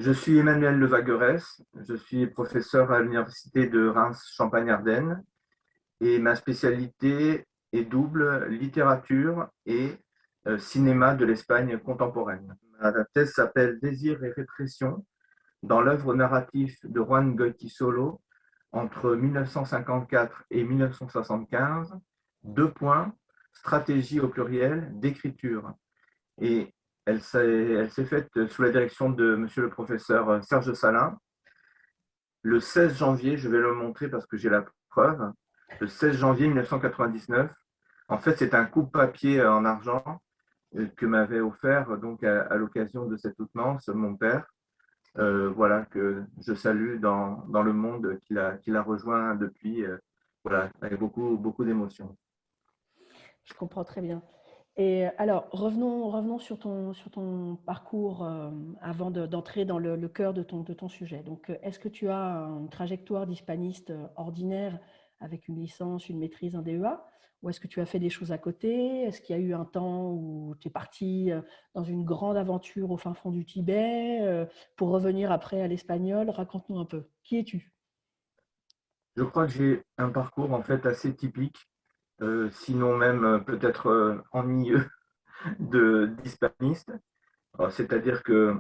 Je suis Emmanuel Levagerès, je suis professeur à l'université de Reims-Champagne-Ardenne et ma spécialité est double, littérature et cinéma de l'Espagne contemporaine. Ma thèse s'appelle Désir et répression dans l'œuvre narrative de Juan Goytisolo entre 1954 et 1975, deux points, stratégie au pluriel d'écriture. Et elle s'est faite sous la direction de monsieur le professeur Serge Salin. Le 16 janvier, je vais le montrer parce que j'ai la preuve, le 16 janvier 1999, en fait, c'est un coupe-papier en argent que m'avait offert donc à l'occasion de cette soutenance mon père, voilà, que je salue dans le monde qu'il a rejoint depuis, voilà, avec beaucoup d'émotions. Je comprends très bien. Et alors, revenons sur ton parcours avant d'entrer dans le cœur de ton sujet. Donc, est-ce que tu as une trajectoire d'hispaniste ordinaire avec une licence, une maîtrise, un DEA? Ou est-ce que tu as fait des choses à côté? Est-ce qu'il y a eu un temps où tu es parti dans une grande aventure au fin fond du Tibet pour revenir après à l'espagnol? Raconte-nous un peu. Qui es-tu? Je crois que j'ai un parcours en fait assez typique, sinon même peut-être ennuyeux d'hispaniste. C'est-à-dire que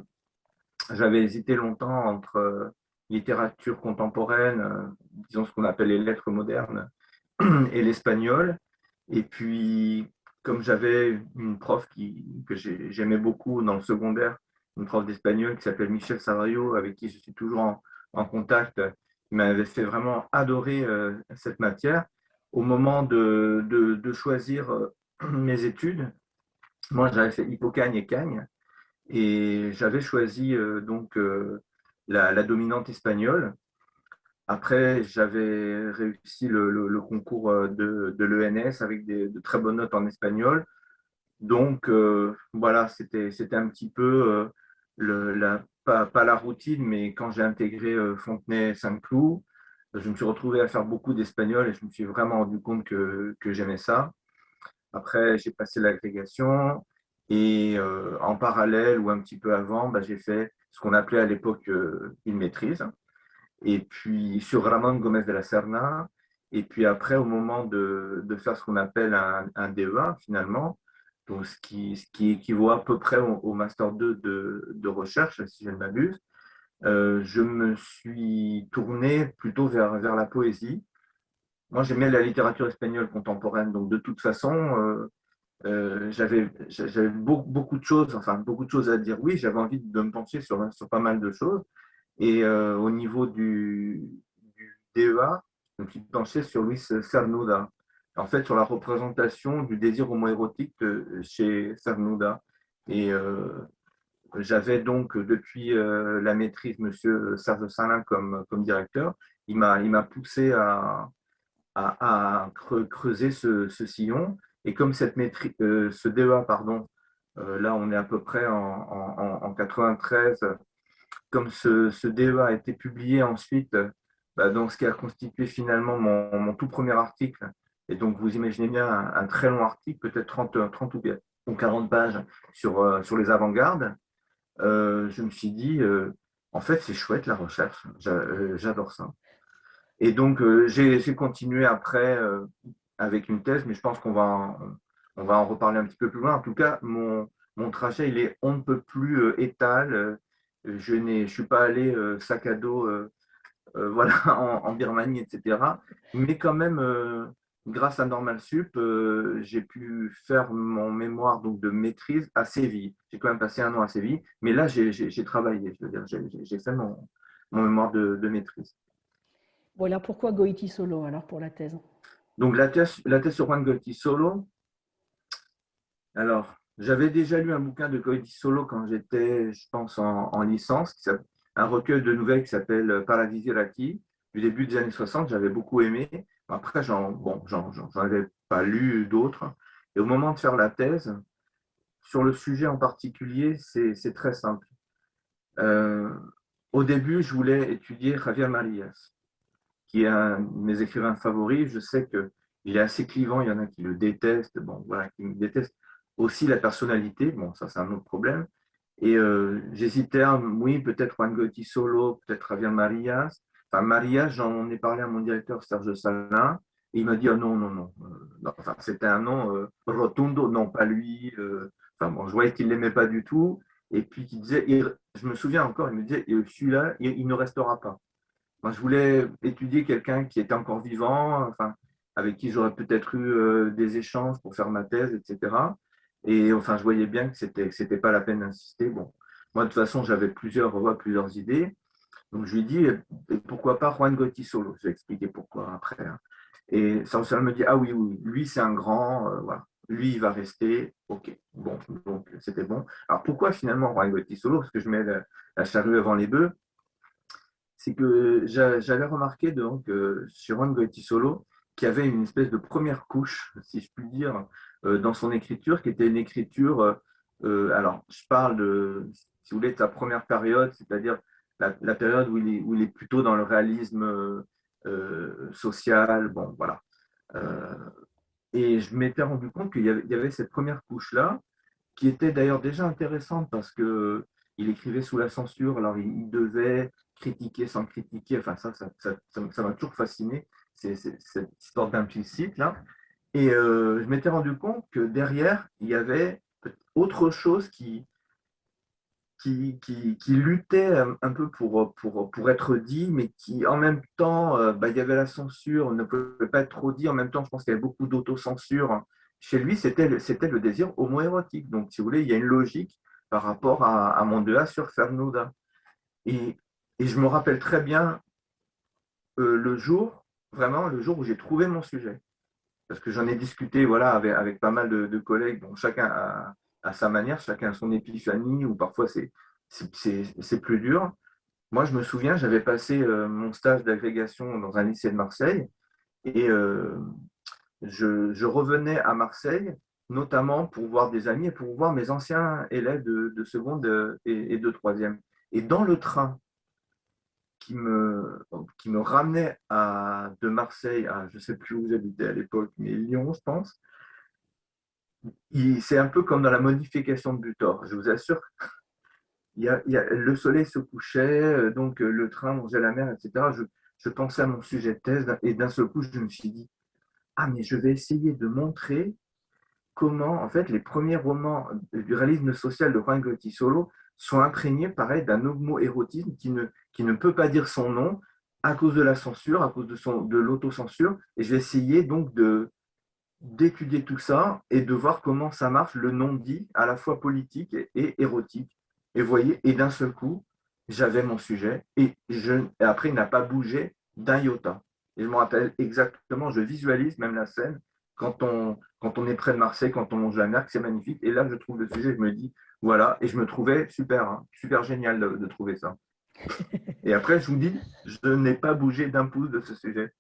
j'avais hésité longtemps entre littérature contemporaine, disons ce qu'on appelle les lettres modernes, et l'espagnol. Et puis, comme j'avais une prof que j'aimais beaucoup dans le secondaire, une prof d'espagnol qui s'appelle Michel Sarayo, avec qui je suis toujours en contact, qui m'avait fait vraiment adorer cette matière. Au moment de choisir mes études, moi j'avais fait Hippocagne et Cagne, et j'avais choisi la dominante espagnole. Après, j'avais réussi le concours de l'ENS avec de très bonnes notes en espagnol. Donc, voilà, c'était un petit peu pas la routine, mais quand j'ai intégré Fontenay-Saint-Cloud, je me suis retrouvé à faire beaucoup d'espagnol et je me suis vraiment rendu compte que j'aimais ça. Après, j'ai passé l'agrégation et en parallèle ou un petit peu avant, bah, j'ai fait ce qu'on appelait à l'époque une maîtrise. Et puis sur Ramon Gomez de la Serna. Et puis après, au moment de faire ce qu'on appelle un DEA, finalement, donc ce qui équivaut à peu près au Master 2 de recherche, si je ne m'abuse, je me suis tourné plutôt vers la poésie. Moi, j'aimais la littérature espagnole contemporaine, donc de toute façon, j'avais beaucoup de choses, enfin beaucoup de choses à dire. Oui, j'avais envie de me pencher sur pas mal de choses. Et au niveau du DEA, je me suis penché sur Luis Cernuda, en fait sur la représentation du désir homoérotique chez Cernuda. Et j'avais donc depuis la maîtrise Monsieur Serge Salin comme directeur, il m'a poussé à creuser ce sillon. Et comme cette maîtrise, ce DEA, pardon, là on est à peu près en 93, comme ce DEA a été publié ensuite bah, dans ce qui a constitué finalement mon tout premier article, et donc vous imaginez bien un très long article, peut-être 30 ou 40 pages sur les avant-gardes, je me suis dit, en fait, c'est chouette la recherche, j'adore ça. Et donc, j'ai continué après avec une thèse, mais je pense on va en reparler un petit peu plus loin. En tout cas, mon trajet, il est on ne peut plus étal. Je suis pas allé sac à dos voilà, en Birmanie, etc. Mais quand même, grâce à Normal Sup, j'ai pu faire mon mémoire donc, de maîtrise à Séville. J'ai quand même passé un an à Séville, mais là, j'ai travaillé, je veux dire, j'ai fait mon mémoire de maîtrise. Bon, alors pourquoi Goïti Solo alors pour la thèse? Donc, la thèse sur Juan Goiti Solo, alors, j'avais déjà lu un bouquin de Goiti Solo quand j'étais, je pense, en licence, un recueil de nouvelles qui s'appelle Paradisiraki, du début des années 60, j'avais beaucoup aimé. Après, j'en avais pas lu d'autres. Et au moment de faire la thèse, sur le sujet en particulier, c'est très simple. Euh, Au début, je voulais étudier Javier Marías, qui est un de mes écrivains favoris. Je sais qu'il est assez clivant, il y en a qui le détestent, bon, voilà, qui me détestent aussi la personnalité, bon, ça c'est un autre problème. Et j'hésitais, oui, peut-être Juan Goiti Solo, peut-être Javier Marías. Enfin, Marías, j'en ai parlé à mon directeur Serge Salin, et il m'a dit, oh, non, non, non. Non, enfin, c'était un nom rotundo, non, pas lui. Enfin, bon, je voyais qu'il ne l'aimait pas du tout. Et puis, il disait, je me souviens encore, il me disait, celui-là, il ne restera pas. Moi, je voulais étudier quelqu'un qui était encore vivant, enfin, avec qui j'aurais peut-être eu des échanges pour faire ma thèse, etc. Et enfin, je voyais bien que c'était pas la peine d'insister. Bon, moi, de toute façon, j'avais plusieurs idées. Donc, je lui ai dit, et pourquoi pas Juan Goiti Solo? Je vais expliquer pourquoi après, hein. Et ça me dit, ah oui, oui, lui, c'est un grand, voilà. Lui, il va rester. OK. Bon, donc, c'était bon. Alors, pourquoi finalement Juan Goiti Solo? Parce que je mets la charrue avant les bœufs. C'est que j'avais remarqué donc, sur Juan Goiti Solo qu'il y avait une espèce de première couche, si je puis dire, dans son écriture, qui était une écriture, alors je parle de, si vous voulez, de sa première période, c'est-à-dire la période où il est plutôt dans le réalisme social, bon, voilà. Euh, et je m'étais rendu compte qu'il y avait cette première couche-là, qui était d'ailleurs déjà intéressante parce que il écrivait sous la censure, alors il devait critiquer sans critiquer, enfin ça m'a toujours fasciné, cette histoire d'implicite là. Et je m'étais rendu compte que derrière, il y avait autre chose qui luttait un peu pour être dit, mais qui en même temps, il y avait la censure, ne pouvait pas être trop dit. En même temps, je pense qu'il y avait beaucoup d'autocensure. Chez lui, c'était le désir homoérotique. Donc, si vous voulez, il y a une logique par rapport à mon 2A sur Fernouda. Et, et je me rappelle très bien vraiment le jour où j'ai trouvé mon sujet. Parce que j'en ai discuté voilà, avec pas mal de collègues, bon, chacun à sa manière, chacun a son épiphanie, ou parfois c'est plus dur. Moi, je me souviens, j'avais passé mon stage d'agrégation dans un lycée de Marseille et je revenais à Marseille, notamment pour voir des amis et pour voir mes anciens élèves de seconde et de troisième. Et dans le train qui me ramenait de Marseille à, je ne sais plus où vous habitez à l'époque, mais Lyon, je pense, c'est un peu comme dans la modification de Butor. Je vous assure, le soleil se couchait, donc le train longeait la mer, etc. Je pensais à mon sujet de thèse et d'un seul coup, je me suis dit, ah, mais je vais essayer de montrer comment, en fait, les premiers romans du réalisme social de Juan Goiti Solo sont imprégnés, pareil, d'un homo-érotisme qui ne peut pas dire son nom à cause de la censure, à cause de l'autocensure. Et je vais essayer donc d'étudier tout ça et de voir comment ça marche, le non-dit, à la fois politique et érotique. Et voyez, et d'un seul coup, j'avais mon sujet et après, il n'a pas bougé d'un iota. Et je me rappelle exactement, je visualise même la scène quand on est près de Marseille, quand on longe la mer, c'est magnifique. Et là, je trouve le sujet, je me dis, voilà, et je me trouvais super, hein, super génial de trouver ça. Et après, je vous dis, je n'ai pas bougé d'un pouce de ce sujet.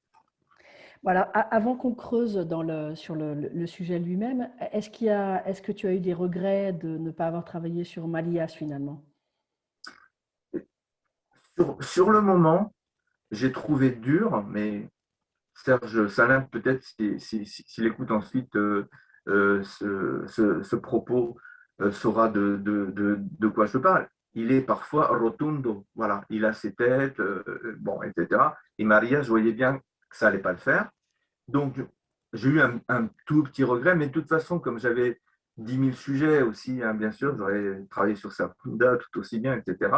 Voilà, avant qu'on creuse sur le sujet lui-même, est-ce que tu as eu des regrets de ne pas avoir travaillé sur Malias finalement? Sur le moment, j'ai trouvé dur, mais Serge Salin, peut-être, s'il écoute ensuite ce propos, saura de quoi je parle. Il est parfois rotundo, voilà, il a ses têtes, bon, etc. Et Maria, je voyais bien que ça allait pas le faire. Donc, j'ai eu un tout petit regret, mais de toute façon, comme j'avais 10 000 sujets aussi, hein, bien sûr, j'aurais travaillé sur Sarpunda tout aussi bien, etc.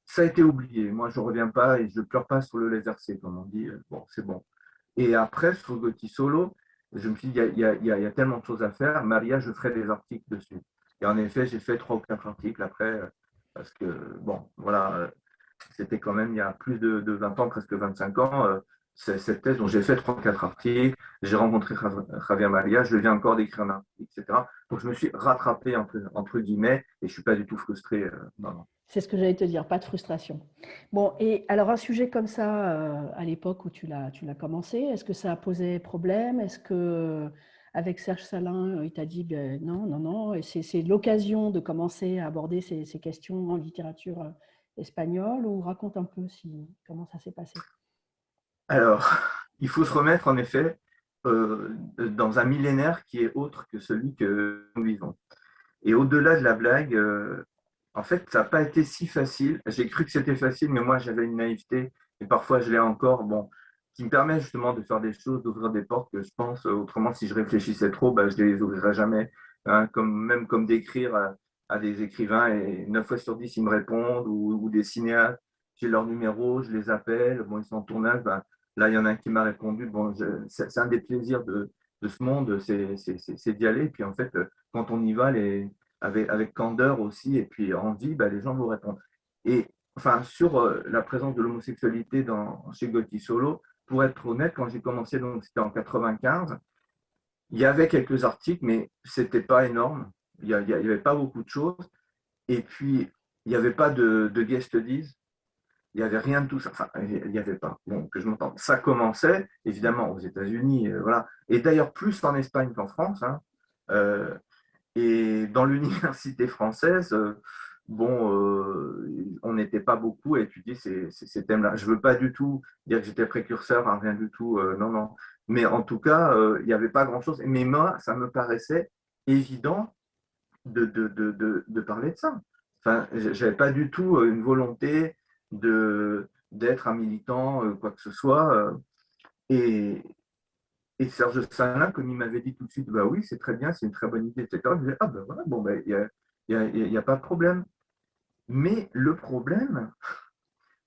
Ça a été oublié. Moi, je ne reviens pas et je ne pleure pas sur le laser C, comme on dit. Bon, c'est bon. Et après, sur Gotti Solo, je me suis dit, il y a tellement de choses à faire. Maria, je ferai des articles dessus. Et en effet, j'ai fait 3 ou 4 articles après, parce que, bon, voilà, c'était quand même il y a plus de 20 ans, presque 25 ans, cette thèse dont j'ai fait 3 ou 4 articles. J'ai rencontré Javier Maria, je viens encore d'écrire un article, etc. Donc, je me suis rattrapé, entre guillemets, et je ne suis pas du tout frustré. Non, non. C'est ce que j'allais te dire, pas de frustration. Bon, et alors un sujet comme ça, à l'époque où tu l'as commencé, est-ce que ça a posé problème? Est-ce que avec Serge Salin, il t'a dit ben, non, non, non, et c'est l'occasion de commencer à aborder ces questions en littérature espagnole, ou raconte un peu comment ça s'est passé? Alors, il faut se remettre en effet dans un millénaire qui est autre que celui que nous vivons. Et au-delà de la blague, En fait, ça n'a pas été si facile. J'ai cru que c'était facile, mais moi, j'avais une naïveté, et parfois je l'ai encore, bon, qui me permet justement de faire des choses, d'ouvrir des portes que je pense, autrement, si je réfléchissais trop, ben, je ne les ouvrirais jamais. Hein, même comme d'écrire à des écrivains, et 9 fois sur 10, ils me répondent, ou des cinéastes, j'ai leur numéro, je les appelle, bon, ils sont en tournage, ben, là, il y en a un qui m'a répondu. Bon, c'est un des plaisirs de ce monde, c'est d'y aller. Puis en fait, quand on y va, avec candeur aussi et puis envie, bah, les gens vous répondent. Et enfin, sur la présence de l'homosexualité chez Gotti Solo, pour être honnête, quand j'ai commencé, donc c'était en 95, il y avait quelques articles, mais c'était pas énorme. Il y avait pas beaucoup de choses. Et puis, il n'y avait pas de guest studies. Il n'y avait rien de tout ça. Enfin, il n'y avait pas. Bon, que je m'entende. Ça commençait, évidemment, aux États-Unis, voilà. Et d'ailleurs, plus en Espagne qu'en France. Hein. Euh, et dans l'université française, bon, on n'était pas beaucoup à étudier ces thèmes-là. Je ne veux pas du tout dire que j'étais précurseur, hein, rien du tout, non, non. Mais en tout cas, il n'y avait pas grand-chose. Mais moi, ça me paraissait évident de parler de ça. Enfin, je n'avais pas du tout une volonté d'être un militant, quoi que ce soit. Et, et Serge Salin, comme il m'avait dit tout de suite, bah oui, c'est très bien, c'est une très bonne idée, etc. Je disais, ah ben voilà, bon, ben, il y a pas de problème. Mais le problème,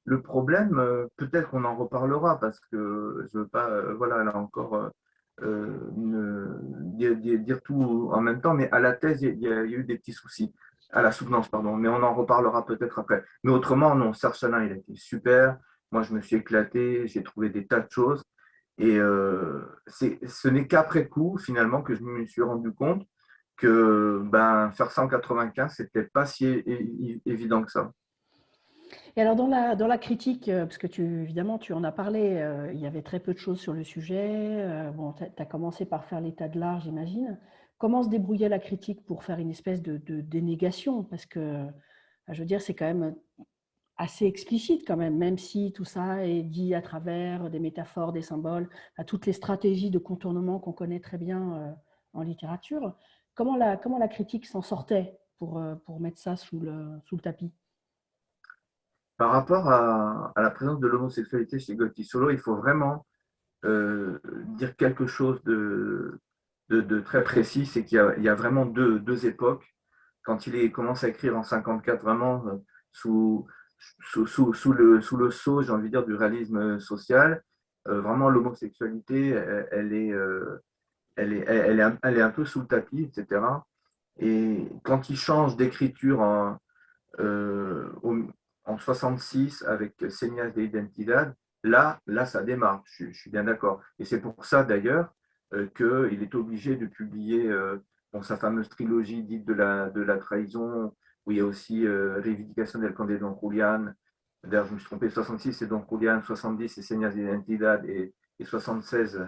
peut-être qu'on en reparlera parce que je veux pas, voilà, là encore, dire tout en même temps, mais à la thèse, il y a eu des petits soucis, à la soutenance, pardon, mais on en reparlera peut-être après. Mais autrement, non, Serge Salin, il a été super. Moi, je me suis éclaté, j'ai trouvé des tas de choses. Et ce n'est qu'après coup, finalement, que je me suis rendu compte que ben, faire ça en 95, c'était pas si évident que ça. Et alors dans la critique, parce que évidemment tu en as parlé, il y avait très peu de choses sur le sujet. Bon, tu as commencé par faire l'état de l'art, j'imagine. Comment se débrouillait la critique pour faire une espèce de dénégation? Parce que, je veux dire, c'est quand même assez explicite quand même si tout ça est dit à travers des métaphores, des symboles, à toutes les stratégies de contournement qu'on connaît très bien en littérature. Comment la critique s'en sortait pour mettre ça sous le tapis? Par rapport à la présence de l'homosexualité chez Gotti Solo, il faut vraiment dire quelque chose de très précis, c'est qu'il y a vraiment deux époques. Quand commence à écrire en 54, vraiment sous, sous le sceau, j'ai envie de dire, du réalisme social, vraiment l'homosexualité, elle est un peu sous le tapis, etc. Et quand il change d'écriture euh, en 66 avec Señas de Identidad, là, ça démarre, je suis bien d'accord. Et c'est pour ça d'ailleurs qu'il est obligé de publier sa fameuse trilogie dite de la trahison, où il y a aussi Reivindication del Conde de Don Julián. D'ailleurs, je me suis trompé, 66 c'est Don Julián, 70 c'est Señas de Identidad et 76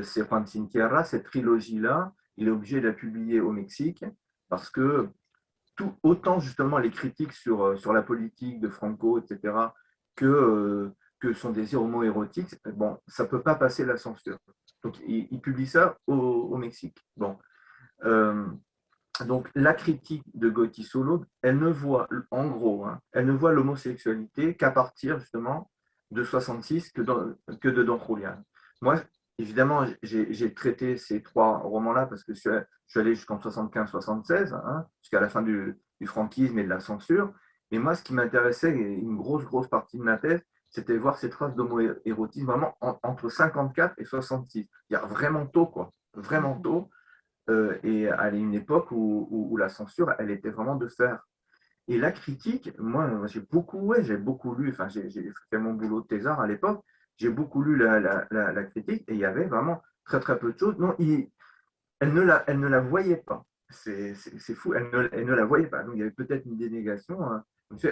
c'est Juan Sin Tierra. Cette trilogie-là, il est obligé de la publier au Mexique parce que autant justement les critiques sur la politique de Franco, etc., que son désir homo-érotique, bon, ça ne peut pas passer la censure. Donc, il publie ça au Mexique. Bon. Euh, donc, la critique de Gotti Solo, elle ne voit, en gros, hein, elle ne voit l'homosexualité qu'à partir justement de 66 que de Don Julián. Moi, évidemment, j'ai traité ces trois romans-là parce que je suis allé jusqu'en 75-76, hein, jusqu'à la fin du franquisme et de la censure. Mais moi, ce qui m'intéressait, et une grosse partie de ma thèse, c'était voir ces traces d'homo-érotisme vraiment entre 54 et 66. Il y a vraiment tôt, quoi. Vraiment tôt et à une époque où la censure, elle était vraiment de fer. Et la critique, moi, j'ai beaucoup lu, enfin, j'ai fait mon boulot de thésard à l'époque, j'ai beaucoup lu la critique et il y avait vraiment très peu de choses. Non, elle ne la voyait pas. C'est fou, elle ne la voyait pas. Donc il y avait peut-être une dénégation. Hein.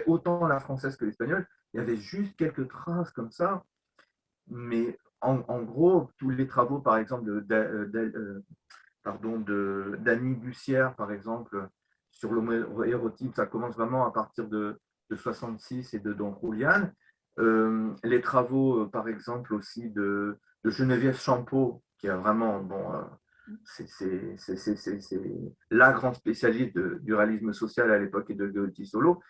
Autant la française que l'espagnole, il y avait juste quelques traces comme ça, mais en gros, tous les travaux, par exemple, d'Annie Bussière, par exemple, sur l'homoérotisme, ça commence vraiment à partir de 66 et de Don Julián. Les travaux, par exemple, aussi de Geneviève Champeau, qui a vraiment, bon, c'est la grande spécialiste du réalisme social à l'époque et de Goethe Solo.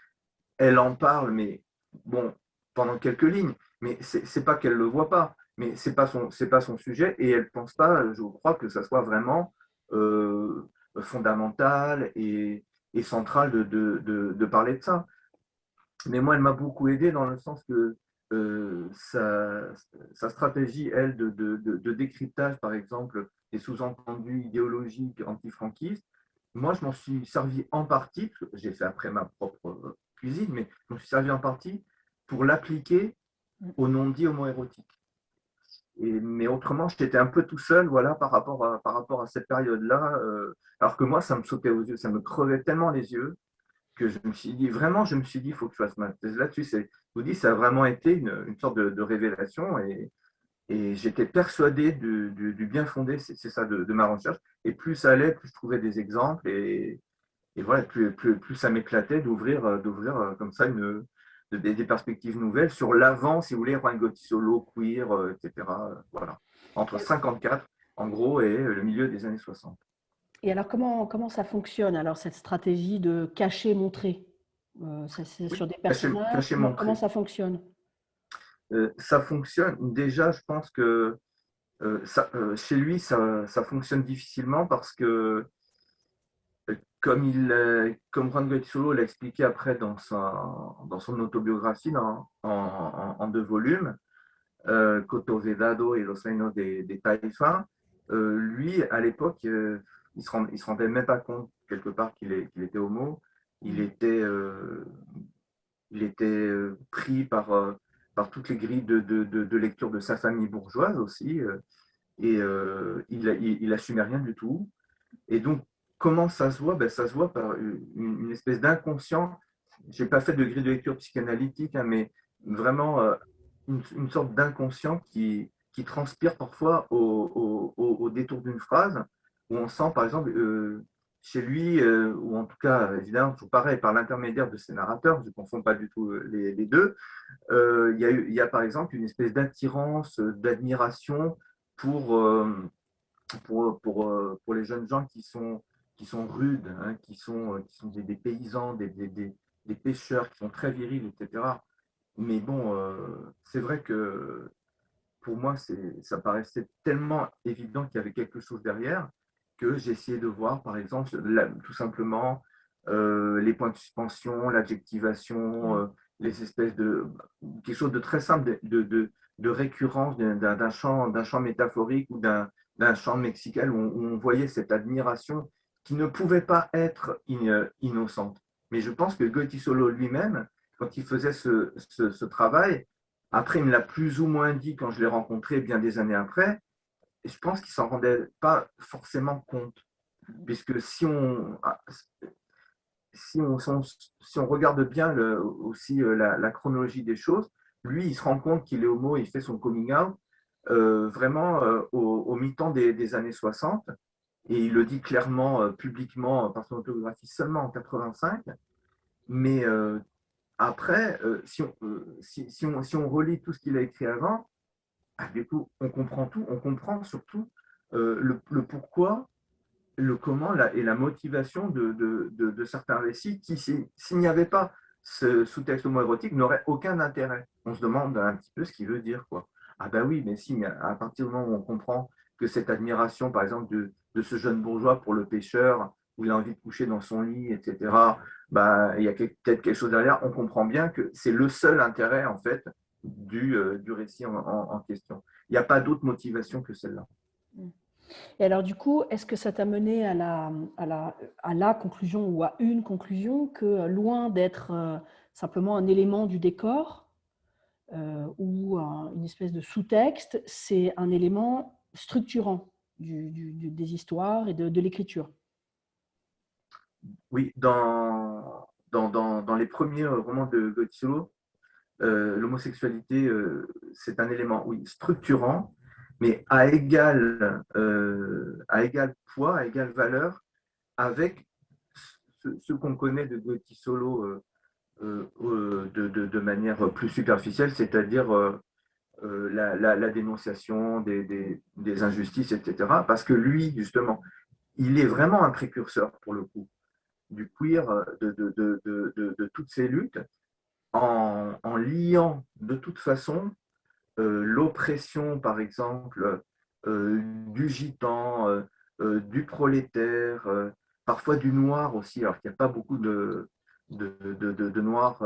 Elle en parle, mais bon, pendant quelques lignes, mais c'est pas qu'elle le voit pas, mais c'est pas son sujet et elle pense pas, je crois, que ça soit vraiment euh, fondamental et central de parler de ça. Mais moi, elle m'a beaucoup aidé dans le sens que sa stratégie, elle, de décryptage, par exemple, des sous-entendus idéologiques antifranquistes, moi, je m'en suis servi en partie, parce que j'ai fait après ma propre cuisine, mais je m'en suis servi en partie pour l'appliquer au non-dit homoérotique. Mais autrement, j'étais un peu tout seul, voilà, par rapport à cette période-là. Alors que moi, ça me sautait aux yeux, ça me crevait tellement les yeux que je me suis dit, vraiment, je me suis dit, il faut que je fasse ma thèse là-dessus. Je vous dis, ça a vraiment été une sorte de révélation et j'étais persuadé du bien fondé, c'est ça, de ma recherche. Et plus ça allait, plus je trouvais des exemples et voilà, plus ça m'éclatait d'ouvrir comme ça des perspectives nouvelles sur l'avant, si vous voulez, Juan Gotisolo, queer, etc. Voilà. Entre 54, en gros, et le milieu des années 60. Et alors, comment ça fonctionne, alors, cette stratégie de cacher-montrer? C'est Oui, sur des personnages? caché Comment montré. ça fonctionne? Ça fonctionne. Déjà, je pense que chez lui, ça fonctionne difficilement parce que, comme Juan Goytisolo l'a expliqué après dans son autobiographie en 2 volumes, Coto Vedado et Los Reinos des Taifas, lui, à l'époque, il se rendait même pas compte, quelque part, qu'il était homo. Il Mm. était, euh, il était pris par toutes les grilles de lecture de sa famille bourgeoise aussi. Et il assumait rien du tout. Et donc, comment ça se voit? Ben, ça se voit par une espèce d'inconscient. Je n'ai pas fait de grille de lecture psychanalytique, hein, mais vraiment une sorte d'inconscient qui transpire parfois au détour d'une phrase, où on sent, par exemple, chez lui, ou en tout cas, évidemment, toujours pareil, par l'intermédiaire de ses narrateurs, je ne confonds pas du tout les deux, il y a par exemple une espèce d'attirance, d'admiration pour, pour les jeunes gens qui sont rudes, hein, qui sont des paysans, des pêcheurs, qui sont très virils, etc. Mais bon, c'est vrai que pour moi, ça paraissait tellement évident qu'il y avait quelque chose derrière que j'ai essayé de voir, par exemple, tout simplement les points de suspension, l'adjectivation, Ouais. les espèces de quelque chose de très simple de récurrence d'un champ métaphorique ou d'un champ mexicain où on voyait cette admiration qui ne pouvait pas être innocente. Mais je pense que Goetisolo lui-même, quand il faisait ce travail, après, il me l'a plus ou moins dit quand je l'ai rencontré bien des années après. Et je pense qu'il ne s'en rendait pas forcément compte. Puisque si on regarde bien aussi la chronologie des choses, lui, il se rend compte qu'il est homo, il fait son coming out vraiment au mi-temps des années 60. Et il le dit clairement, publiquement, par son autobiographie seulement en 85. Mais après, si on relit tout ce qu'il a écrit avant, ah, du coup, on comprend tout, on comprend surtout le pourquoi, le comment et la motivation de certains récits qui, s'il n'y avait pas ce sous-texte homoérotique, n'aurait aucun intérêt. On se demande un petit peu ce qu'il veut dire, quoi. Ah ben oui, mais si, mais à partir du moment où on comprend que cette admiration, par exemple, de ce jeune bourgeois pour le pêcheur, où il a envie de coucher dans son lit, etc., bah, il y a peut-être quelque chose derrière, on comprend bien que c'est le seul intérêt, en fait, du récit en question. Il n'y a pas d'autre motivation que celle-là. Mm. Et alors, du coup, est-ce que ça t'a mené à la conclusion ou à une conclusion que, loin d'être simplement un élément du décor ou une espèce de sous-texte, c'est un élément structurant des histoires et de l'écriture? Oui, dans les premiers romans de Goizulo, l'homosexualité, c'est un élément, oui, structurant, mais à égal poids, à égale valeur avec ce qu'on connaît de Goitisolo de manière plus superficielle, c'est-à-dire la dénonciation des injustices, etc. Parce que lui, justement, il est vraiment un précurseur, pour le coup, du queer, de toutes ces luttes, en liant de toute façon l'oppression, par exemple, du gitan, du prolétaire, parfois du noir aussi, alors qu'il n'y a pas beaucoup de noirs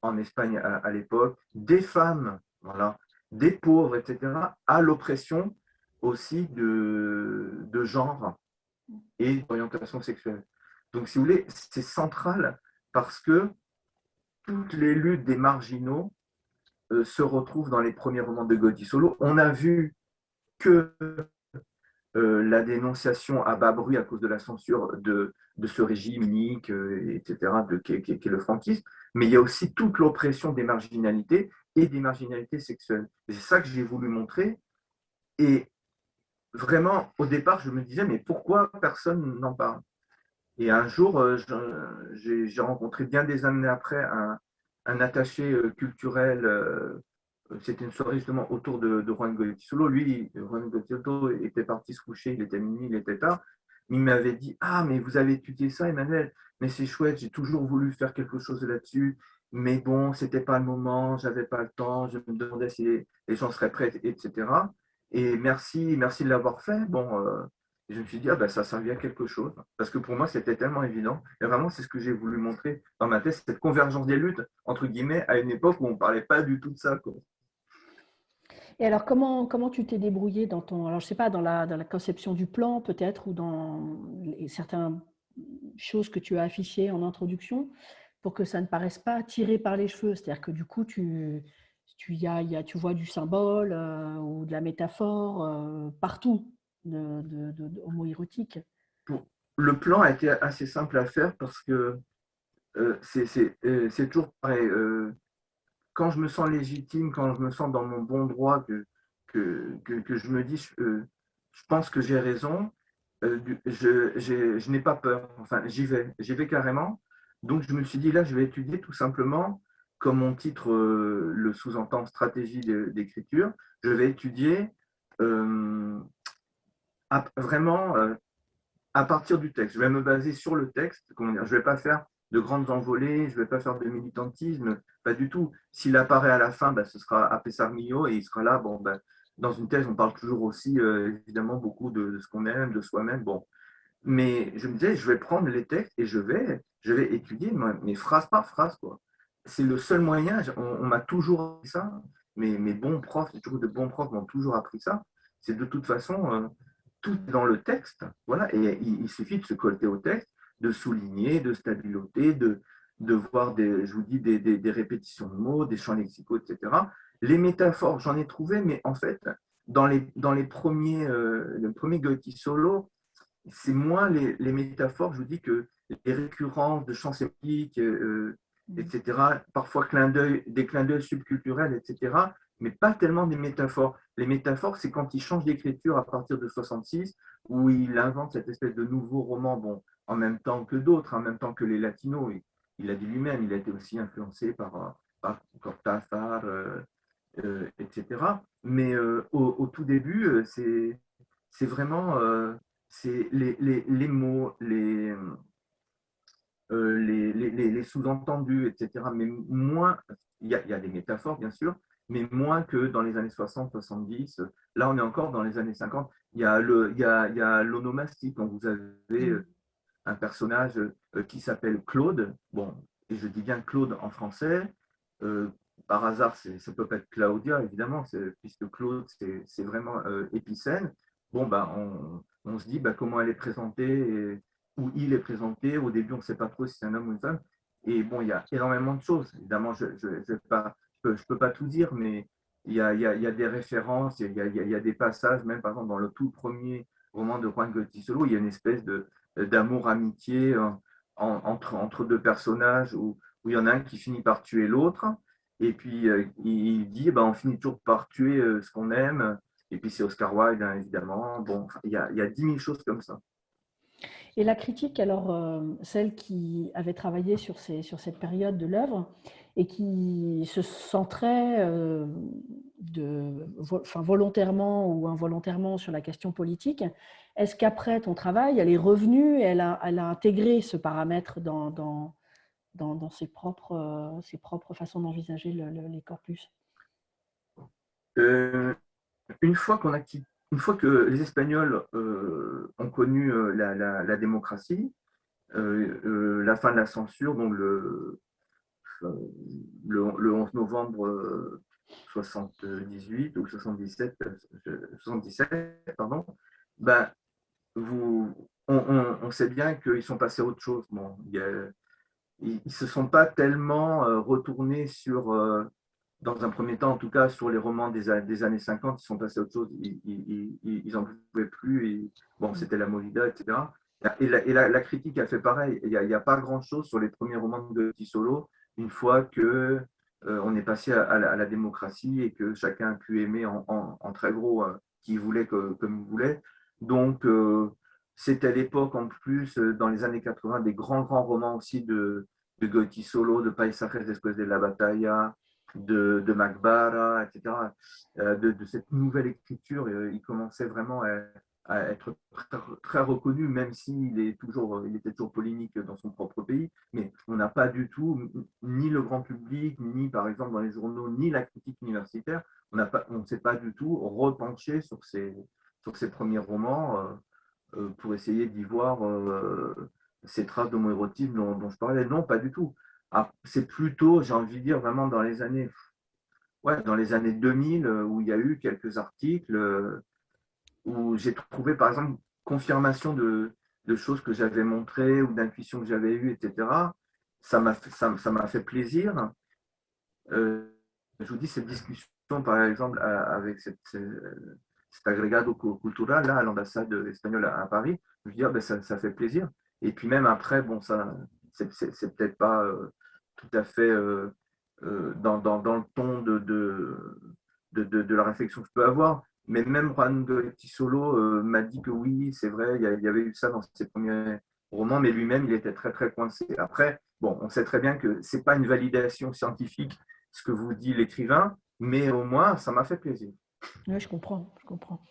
en Espagne à l'époque, des femmes, voilà, des pauvres, etc., à l'oppression aussi de genre et d'orientation sexuelle. Donc, si vous voulez, c'est central parce que toutes les luttes des marginaux se retrouvent dans les premiers romans de Gaudi Solo. On a vu que la dénonciation à bas bruit à cause de la censure de ce régime unique, etc., qui est le franquisme, mais il y a aussi toute l'oppression des marginalités et des marginalités sexuelles. Et c'est ça que j'ai voulu montrer. Et vraiment, au départ, je me disais, mais pourquoi personne n'en parle? Et un jour, j'ai rencontré bien des années après un attaché culturel. C'était une soirée justement autour de Juan Goytisolo. Lui, Juan Goytisolo était parti se coucher, il était minuit, il était tard. Il m'avait dit: Ah, mais vous avez étudié ça, Emmanuel, mais c'est chouette, j'ai toujours voulu faire quelque chose là-dessus, mais bon, c'était pas le moment, j'avais pas le temps, je me demandais si les gens seraient prêts, etc. Et merci de l'avoir fait. Bon, et je me suis dit, ah ben ça servait à quelque chose. Parce que pour moi, c'était tellement évident. Et vraiment, c'est ce que j'ai voulu montrer dans ma thèse, cette convergence des luttes, entre guillemets, à une époque où on ne parlait pas du tout de ça, quoi. Et alors, comment tu t'es débrouillé dans ton, alors je sais pas, dans la conception du plan peut-être, ou dans certaines choses que tu as affichées en introduction, pour que ça ne paraisse pas tiré par les cheveux. C'est-à-dire que du coup, tu vois du symbole ou de la métaphore partout homoérotique. Pour- Le plan a été assez simple à faire parce que c'est toujours pareil. Quand je me sens légitime, quand je me sens dans mon bon droit, que je me dis, je pense que j'ai raison, je n'ai pas peur. Enfin, j'y vais carrément. Donc, je me suis dit, là, je vais étudier tout simplement, comme mon titre le sous-entend, stratégie d'écriture, je vais étudier euh, vraiment à partir du texte. Je vais me baser sur le texte. Comment dire, je ne vais pas faire de grandes envolées, je ne vais pas faire de militantisme, pas du tout. S'il apparaît à la fin, ben, ce sera Apé Sarmillo et il sera là. Bon, ben, dans une thèse, on parle toujours aussi, évidemment, beaucoup de ce qu'on aime, de soi-même. Bon. Mais je me disais, je vais prendre les textes et je vais étudier mes phrases par phrase, quoi. C'est le seul moyen. On m'a toujours appris ça. Mes bons profs, j'ai toujours de bons profs m'ont toujours appris ça. C'est de toute façon tout dans le texte. Voilà. Et il suffit de se coller au texte, de souligner, de stabiloter, de voir je vous dis, des répétitions de mots, des champs lexicaux, etc. Les métaphores, j'en ai trouvé, mais en fait, dans les premiers, le premier Goethe solo, c'est moins les métaphores, je vous dis, que les récurrences de chants sémantiques, etc. Parfois des clins d'œil subculturels, etc. Mais pas tellement des métaphores. Les métaphores, c'est quand il change d'écriture à partir de 66, où il invente cette espèce de nouveau roman, bon, en même temps que d'autres, en même temps que les latinos. Il a dit lui-même, il a été aussi influencé par Cortázar, etc. Mais au tout début, c'est vraiment c'est les mots, les sous-entendus, etc. Mais moins, il y a des métaphores, bien sûr, mais moins que dans les années 60, 70. Là, on est encore dans les années 50. Il y a l'onomastique, quand vous avez un personnage qui s'appelle Claude. Bon, et je dis bien Claude en français. Euh, Par hasard, ça peut pas être Claudia, évidemment, puisque Claude, c'est vraiment épicène. Bon, bah, on se dit bah, comment elle est présentée, où il est présenté. Au début, on ne sait pas trop si c'est un homme ou une femme. Et bon, il y a énormément de choses. Évidemment, je peux pas tout dire, mais il y a des références, il y a des passages, même par exemple dans le tout premier roman de Juan Goytisolo, il y a une espèce d'amour-amitié entre deux personnages où il y en a un qui finit par tuer l'autre. Et puis, il dit, ben, on finit toujours par tuer ce qu'on aime. Et puis, c'est Oscar Wilde, hein, évidemment. Bon, il y a 10 000 choses comme ça. Et la critique, alors, celle qui avait travaillé sur cette période de l'œuvre et qui se centrait volontairement ou involontairement sur la question politique. Est-ce qu'après ton travail, elle est revenue et elle a intégré ce paramètre dans ses propres façons d'envisager les corpus? Une fois que les Espagnols ont connu la démocratie, la fin de la censure, donc le 11 novembre 78 ou 77, pardon, ben, on sait bien qu'ils sont passés à autre chose. Bon, ils ne se sont pas tellement retournés sur, dans un premier temps en tout cas, sur les romans des années 50, ils sont passés à autre chose. Ils n'en pouvaient plus. Bon, c'était la Movida, etc. La critique a fait pareil. Il n'y a pas grand-chose sur les premiers romans de Solo une fois que on est passé à la démocratie et que chacun a pu aimer en très gros qui voulait comme il voulait. Donc, c'était à l'époque en plus, dans les années 80, des grands romans aussi de Goiti Solo, de Paisajes después de la batalla, de Macbara, etc. De cette nouvelle écriture, il commençait vraiment à être très reconnu, même s'il était toujours polémique dans son propre pays. Mais on n'a pas du tout, ni le grand public, ni par exemple dans les journaux, ni la critique universitaire, on ne s'est pas du tout repenché sur ces premiers romans pour essayer d'y voir ces traces d'homoérotisme dont je parlais. Non, pas du tout. Ah, c'est plutôt, j'ai envie de dire, vraiment dans les années 2000 où il y a eu quelques articles où j'ai trouvé, par exemple, confirmation de choses que j'avais montrées ou d'intuitions que j'avais eues, etc. Ça m'a fait plaisir. Je vous dis, cette discussion, par exemple, avec cet agrégado cultural, là, à l'ambassade espagnole à Paris, je veux dire, ben, ça fait plaisir. Et puis même après, bon, ça, c'est peut-être pas tout à fait dans le ton de la réflexion que je peux avoir. Mais même Juan Goiti Solo m'a dit que oui, c'est vrai, il y avait eu ça dans ses premiers romans, mais lui-même, il était très, très coincé. Après, bon, on sait très bien que ce n'est pas une validation scientifique ce que vous dit l'écrivain, mais au moins, ça m'a fait plaisir. Oui, je comprends, je comprends.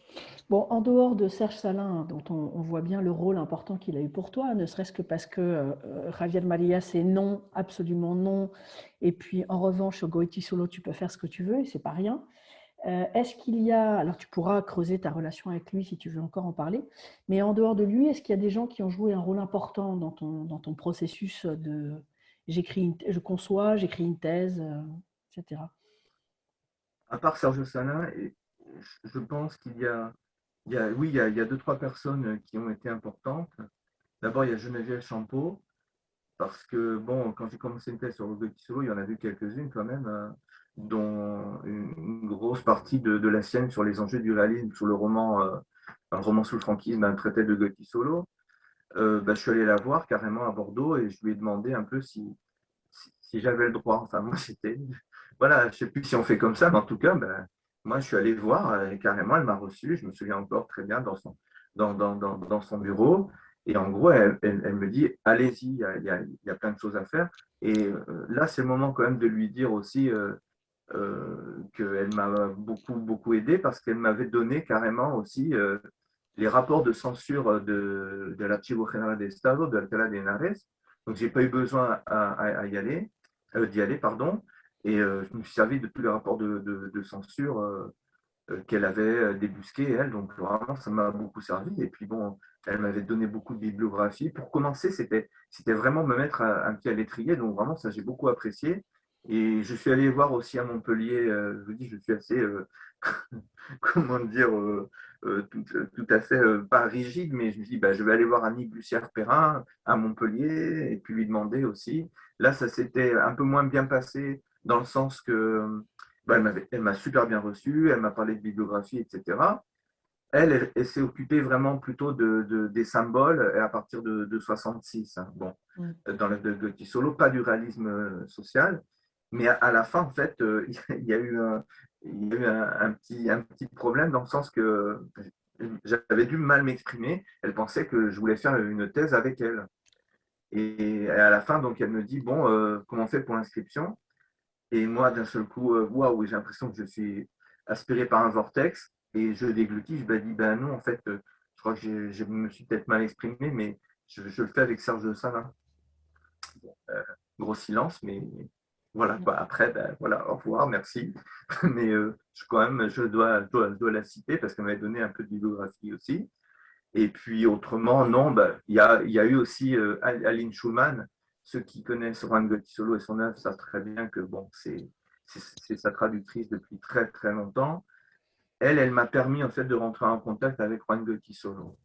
Bon, en dehors de Serge Salin, dont on voit bien le rôle important qu'il a eu pour toi, ne serait-ce que parce que Javier Maria, c'est non, absolument non. Et puis, en revanche, sur Goiti Solo, tu peux faire ce que tu veux, et c'est pas rien. Est-ce qu'il y a, alors tu pourras creuser ta relation avec lui si tu veux encore en parler, mais en dehors de lui, est-ce qu'il y a des gens qui ont joué un rôle important dans ton processus de je conçois, j'écris une thèse, etc. À part Serge Salin, je pense oui, il y a deux, trois personnes qui ont été importantes. D'abord, il y a Geneviève Champeau, parce que, bon, quand j'ai commencé une thèse sur le Gotti Solo, il y en a vu quelques-unes quand même, dont une grosse partie de la sienne sur les enjeux du réalisme, sur un roman sous le franquisme, un traité de Gotti Solo. Je suis allé la voir carrément à Bordeaux et je lui ai demandé un peu si j'avais le droit. Enfin, moi, voilà, je ne sais plus si on fait comme ça, mais en tout cas, moi, je suis allé voir et carrément, elle m'a reçu. Je me souviens encore très bien dans son bureau. Et en gros, elle me dit, allez-y, il y a plein de choses à faire. Et là, c'est le moment quand même de lui dire aussi qu'elle m'a beaucoup, beaucoup aidé parce qu'elle m'avait donné carrément aussi les rapports de censure de l'Archivo General de Estado, de Alcalá de Henares. Donc, je n'ai pas eu besoin d'y aller, pardon. Et je me suis servi de tous les rapports de censure qu'elle avait débusqués, elle. Donc, vraiment, ça m'a beaucoup servi. Et puis, bon, elle m'avait donné beaucoup de bibliographie. Pour commencer, c'était vraiment me mettre un pied à l'étrier. Donc, vraiment, ça, j'ai beaucoup apprécié. Et je suis allé voir aussi à Montpellier, je vous dis, je suis assez, comment dire, tout à fait pas rigide, mais je me dis, je vais aller voir Annie Bussière-Perrin à Montpellier et puis lui demander aussi. Là, ça s'était un peu moins bien passé dans le sens que elle m'a super bien reçu, elle m'a parlé de bibliographie, etc. Elle s'est occupée vraiment plutôt des symboles et à partir de 66. Hein. Bon, dans le Gotti Solo, pas du réalisme social, mais à la fin, en fait, il y a eu un petit problème dans le sens que j'avais dû mal m'exprimer. Elle pensait que je voulais faire une thèse avec elle. Et à la fin, donc, elle me dit, bon, comment on fait pour l'inscription? Et moi, d'un seul coup, waouh, j'ai l'impression que je suis aspiré par un vortex et je déglutis. Je me dis, ben non, en fait, je crois que je me suis peut-être mal exprimé, mais je le fais avec Serge de Salin. Gros silence, mais voilà quoi. Après, ben, voilà, au revoir, merci. Mais quand même, je dois la citer parce qu'elle m'avait donné un peu de bibliographie aussi. Et puis autrement, non, ben, il y a eu aussi Aline Schulman. Ceux qui connaissent Juan Goytisolo et son œuvre savent très bien que bon, c'est sa traductrice depuis très très longtemps. Elle m'a permis en fait de rentrer en contact avec Juan Goytisolo.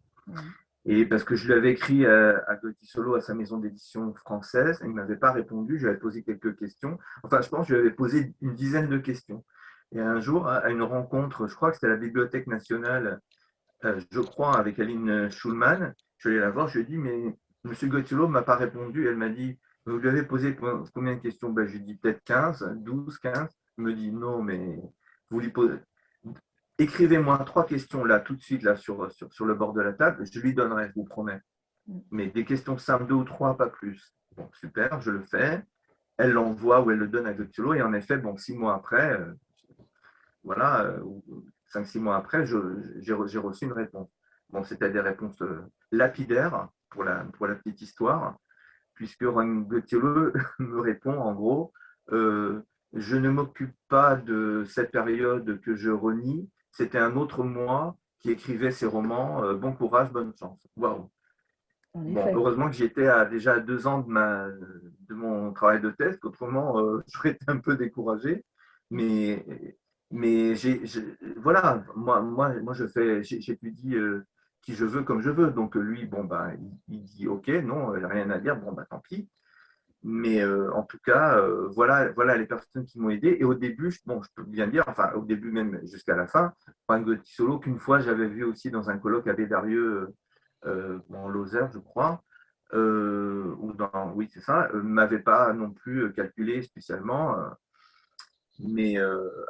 Et parce que je lui avais écrit à Goytisolo à sa maison d'édition française, il ne m'avait pas répondu, je lui avais posé quelques questions. Enfin, je pense que je lui avais posé une dizaine de questions. Et un jour, à une rencontre, je crois que c'était à la Bibliothèque nationale, je crois, avec Aline Schulman, je suis allé la voir, je lui ai dit, mais M. Goytisolo ne m'a pas répondu. Elle m'a dit, vous lui avez posé combien de questions? Ben, je lui ai dit peut-être 15, 12, 15. Elle me dit, non, mais vous lui posez, écrivez-moi 3 questions là, tout de suite, là, sur le bord de la table, je lui donnerai, je vous promets. Mais des questions simples, 2 ou 3, pas plus. Bon, super, je le fais. Elle l'envoie ou elle le donne à Goytisolo. Et en effet, bon, 6 mois après, voilà, 5, 6 mois après, j'ai reçu une réponse. Bon, c'était des réponses lapidaires pour la petite histoire, puisque Juan Goytisolo me répond en gros, je ne m'occupe pas de cette période que je renie, c'était un autre moi qui écrivait ces romans, bon courage, bonne chance. Waouh. Bon, heureusement que j'étais déjà à 2 ans de mon travail de thèse, qu'autrement, j'aurais été un peu découragé. Mais, mais voilà, moi j'étudie qui je veux comme je veux. Donc lui, bon, bah, il dit OK, non, il n'y a rien à dire, bon, bah, tant pis. Mais en tout cas, voilà les personnes qui m'ont aidé. Et au début, bon, je peux bien dire, enfin, au début même jusqu'à la fin, Juan Goytisolo, qu'une fois j'avais vu aussi dans un colloque à Bédarieux, en Lozère, je crois, oui, c'est ça, m'avait pas non plus calculé spécialement. Mais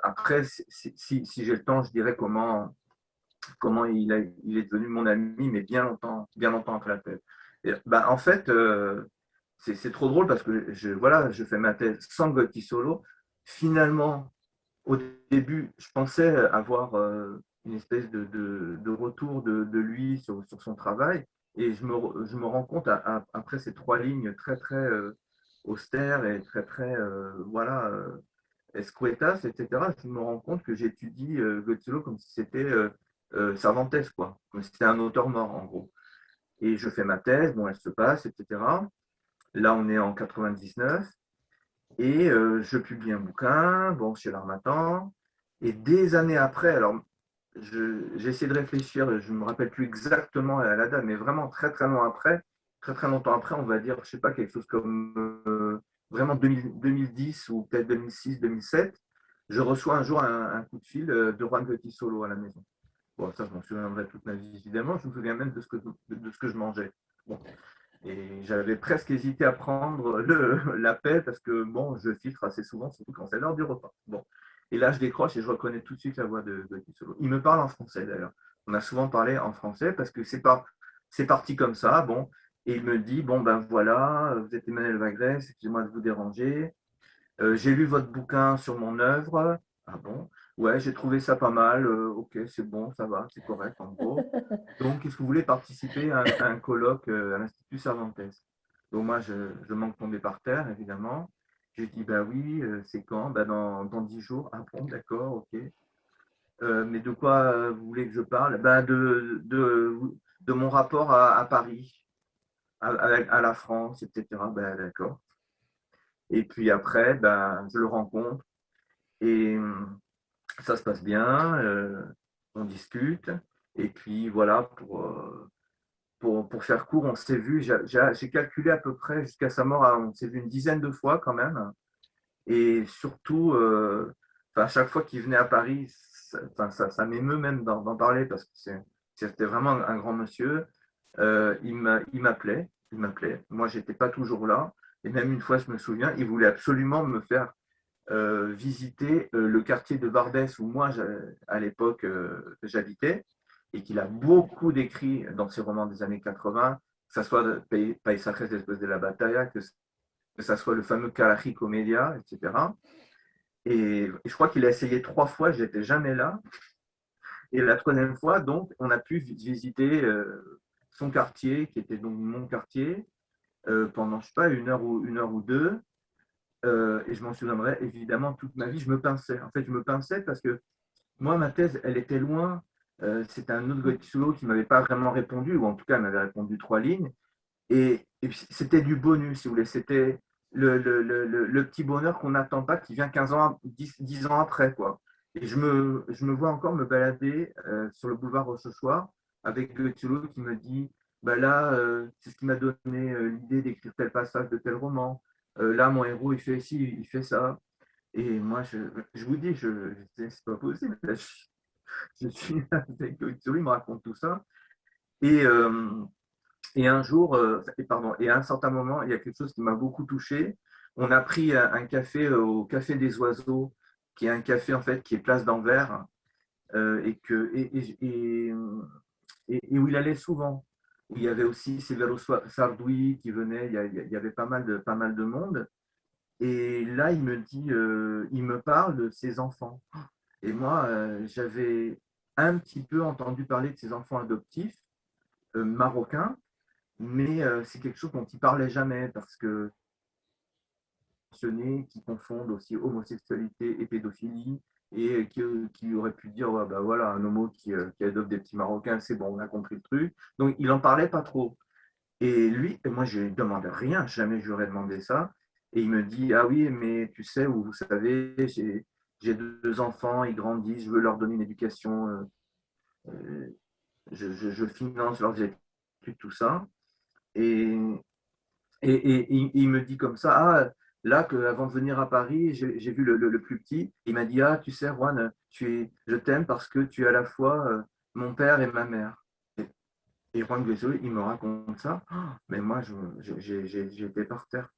après, si j'ai le temps, je dirais comment il est devenu mon ami, mais bien longtemps après la thèse. Et, bah, en fait, c'est trop drôle parce que voilà, je fais ma thèse sans Goytisolo. Finalement, au début, je pensais avoir une espèce de retour de lui sur son travail. Et je me rends compte, après ces 3 lignes très, très austères et très, très, voilà, escuetas, etc., je me rends compte que j'étudie Goytisolo comme si c'était Cervantes, quoi. Comme si c'était un auteur mort, en gros. Et je fais ma thèse, bon, elle se passe, etc. Là, on est en 99. Et je publie un bouquin, bon, chez l'Harmattan. Et des années après, alors j'ai essayé de réfléchir, je ne me rappelle plus exactement à la date, mais vraiment très très loin après, très très longtemps après, on va dire, je ne sais pas, quelque chose comme vraiment 2010 ou peut-être 2006, 2007, je reçois un jour un coup de fil de Juan Goytisolo à la maison. Bon, ça, je m'en souviendrai toute ma vie, évidemment. Je me souviens même de ce que je mangeais. Bon. Et j'avais presque hésité à prendre l'appel parce que, bon, je filtre assez souvent, surtout quand c'est l'heure du repas. Bon. Et là, je décroche et je reconnais tout de suite la voix de Goytisolo. Il me parle en français, d'ailleurs. On a souvent parlé en français parce que c'est parti comme ça. Bon. Et il me dit, bon, ben voilà, vous êtes Emmanuel Wagrez, excusez-moi de vous déranger. J'ai lu votre bouquin sur mon œuvre. Ah bon? Ouais, j'ai trouvé ça pas mal. Ok, c'est bon, ça va, c'est correct en gros. Donc, est-ce que vous voulez participer à un colloque à l'Institut Cervantes? Donc, moi, je manque tomber par terre, évidemment. J'ai dit, bah oui, c'est quand? Bah, dans 10 jours. Ah bon, d'accord, ok. Mais de quoi vous voulez que je parle? Bah, de mon rapport à Paris, à la France, etc. Bah, d'accord. Et puis après, bah, je le rencontre et ça se passe bien, on discute. Et puis voilà, pour faire court, on s'est vu, j'ai calculé à peu près jusqu'à sa mort, on s'est vu une dizaine de fois quand même. Et surtout, à chaque fois qu'il venait à Paris, ça m'émeut même d'en parler parce que c'était vraiment un grand monsieur. Il m'appelait, il m'appelait. Moi, j'étais pas toujours là. Et même une fois, je me souviens, il voulait absolument me faire visiter le quartier de Barbès où moi, à l'époque, j'habitais et qu'il a beaucoup décrit dans ses romans des années 80, que ce soit Paisajes después de la batalla, que ce soit le fameux Karachi Comedia, etc. Et je crois qu'il a essayé 3 fois, j'étais jamais là. Et la troisième fois, donc, on a pu visiter son quartier, qui était donc mon quartier, pendant, je sais pas, une heure ou deux. Et je m'en souviendrai évidemment toute ma vie. Je me pinçais. En fait, je me pinçais parce que moi, ma thèse, elle était loin. C'était un autre Goethe qui ne m'avait pas vraiment répondu, ou en tout cas, elle m'avait répondu 3 lignes. Et puis, c'était du bonus, si vous voulez. C'était le petit bonheur qu'on n'attend pas, qui vient 15 ans, 10 ans après, quoi. Et je me vois encore me balader sur le boulevard Rochechouart avec Goethe qui me dit, bah là, c'est ce qui m'a donné l'idée d'écrire tel passage de tel roman. Là, mon héros, il fait ci, il fait ça. Et moi, je vous dis, c'est pas possible. Là, je suis avec Goethe, il me raconte tout ça. Et, et un jour, pardon, et à un certain moment, il y a quelque chose qui m'a beaucoup touché. On a pris un café au Café des Oiseaux, qui est un café en fait qui est place d'Anvers, et où il allait souvent. Où il y avait aussi Severo Sardoui qui venait, il y avait pas mal de monde. Et là, il me dit, il me parle de ses enfants. Et moi, j'avais un petit peu entendu parler de ses enfants adoptifs marocains, mais c'est quelque chose dont il parlait jamais parce que qui confondent aussi homosexualité et pédophilie et qui aurait pu dire ouais, bah voilà un homo qui adopte des petits Marocains, c'est bon, on a compris le truc. Donc il en parlait pas trop. Et lui, et moi je lui demandais rien, jamais je lui aurais demandé ça. Et il me dit ah oui, mais tu sais, ou vous savez, j'ai 2 enfants, ils grandissent, je veux leur donner une éducation, euh, je finance leurs études, tout ça. Et, il me dit comme ça, ah, là, avant de venir à Paris, j'ai vu le plus petit. Il m'a dit, ah, tu sais, Juan, je t'aime parce que tu es à la fois mon père et ma mère. Et Juan Guizot, il me raconte ça. Oh, mais moi, j'étais par terre.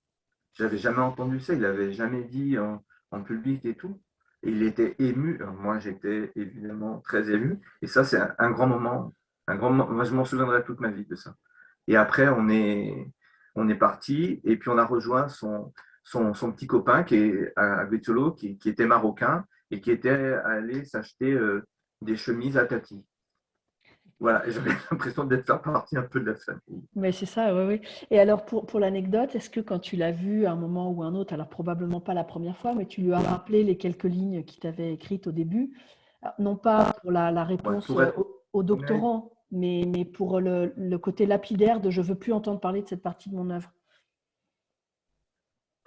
J'avais jamais entendu ça. Il n'avait jamais dit en public et tout. Et il était ému. Alors, moi, j'étais évidemment très ému. Et ça, c'est un grand moment. Un grand moment. Moi, je m'en souviendrai toute ma vie de ça. Et après, on est parti et puis on a rejoint son petit copain qui est à Bettolo, qui était marocain et qui était allé s'acheter des chemises à Tati. Voilà, et j'avais l'impression d'être faire partie un peu de la famille. Mais c'est ça, oui, oui. Et alors, pour l'anecdote, est-ce que quand tu l'as vu à un moment ou un autre, alors probablement pas la première fois, mais tu lui as rappelé les quelques lignes qu'il t'avait écrites au début, non pas pour la Ouais, réponse pour être au honnête, doctorant, mais pour le côté lapidaire de je veux plus entendre parler de cette partie de mon œuvre.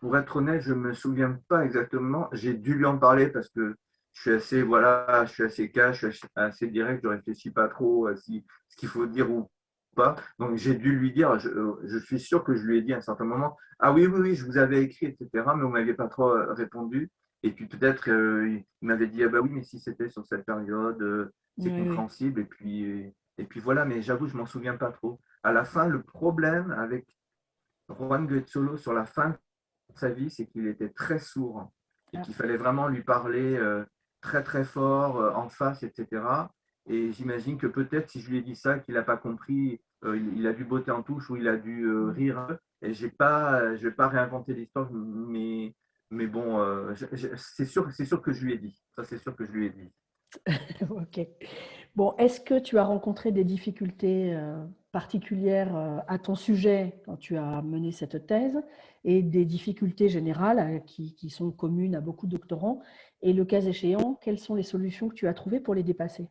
je me souviens pas exactement. J'ai dû lui en parler parce que je suis assez, voilà, je suis assez cash, je suis assez direct, je réfléchis pas trop à ce qu'il faut dire ou pas. Donc j'ai dû lui dire, je suis sûr que je lui ai dit à un certain moment, ah oui, oui, oui, je vous avais écrit, etc., mais vous m'aviez pas trop répondu. Et puis peut-être il m'avait dit, ah bah oui, mais si c'était sur cette période, c'est Oui, oui. compréhensible. Et puis voilà, mais j'avoue, je m'en souviens pas trop. À la fin, le problème avec Juan Guetzolo sur la fin sa vie, c'est qu'il était très sourd et Ah, qu'il fallait vraiment lui parler très très fort, en face, etc. Et j'imagine que peut-être si je lui ai dit ça, qu'il n'a pas compris, il a dû botter en touche ou il a dû mm. rire. Et je vais pas réinventer l'histoire, mais bon, c'est sûr que je lui ai dit. Ça, c'est sûr que je lui ai dit. Ok. Bon, est-ce que tu as rencontré des difficultés particulières à ton sujet quand tu as mené cette thèse et des difficultés générales qui sont communes à beaucoup de doctorants? Et le cas échéant, quelles sont les solutions que tu as trouvées pour les dépasser?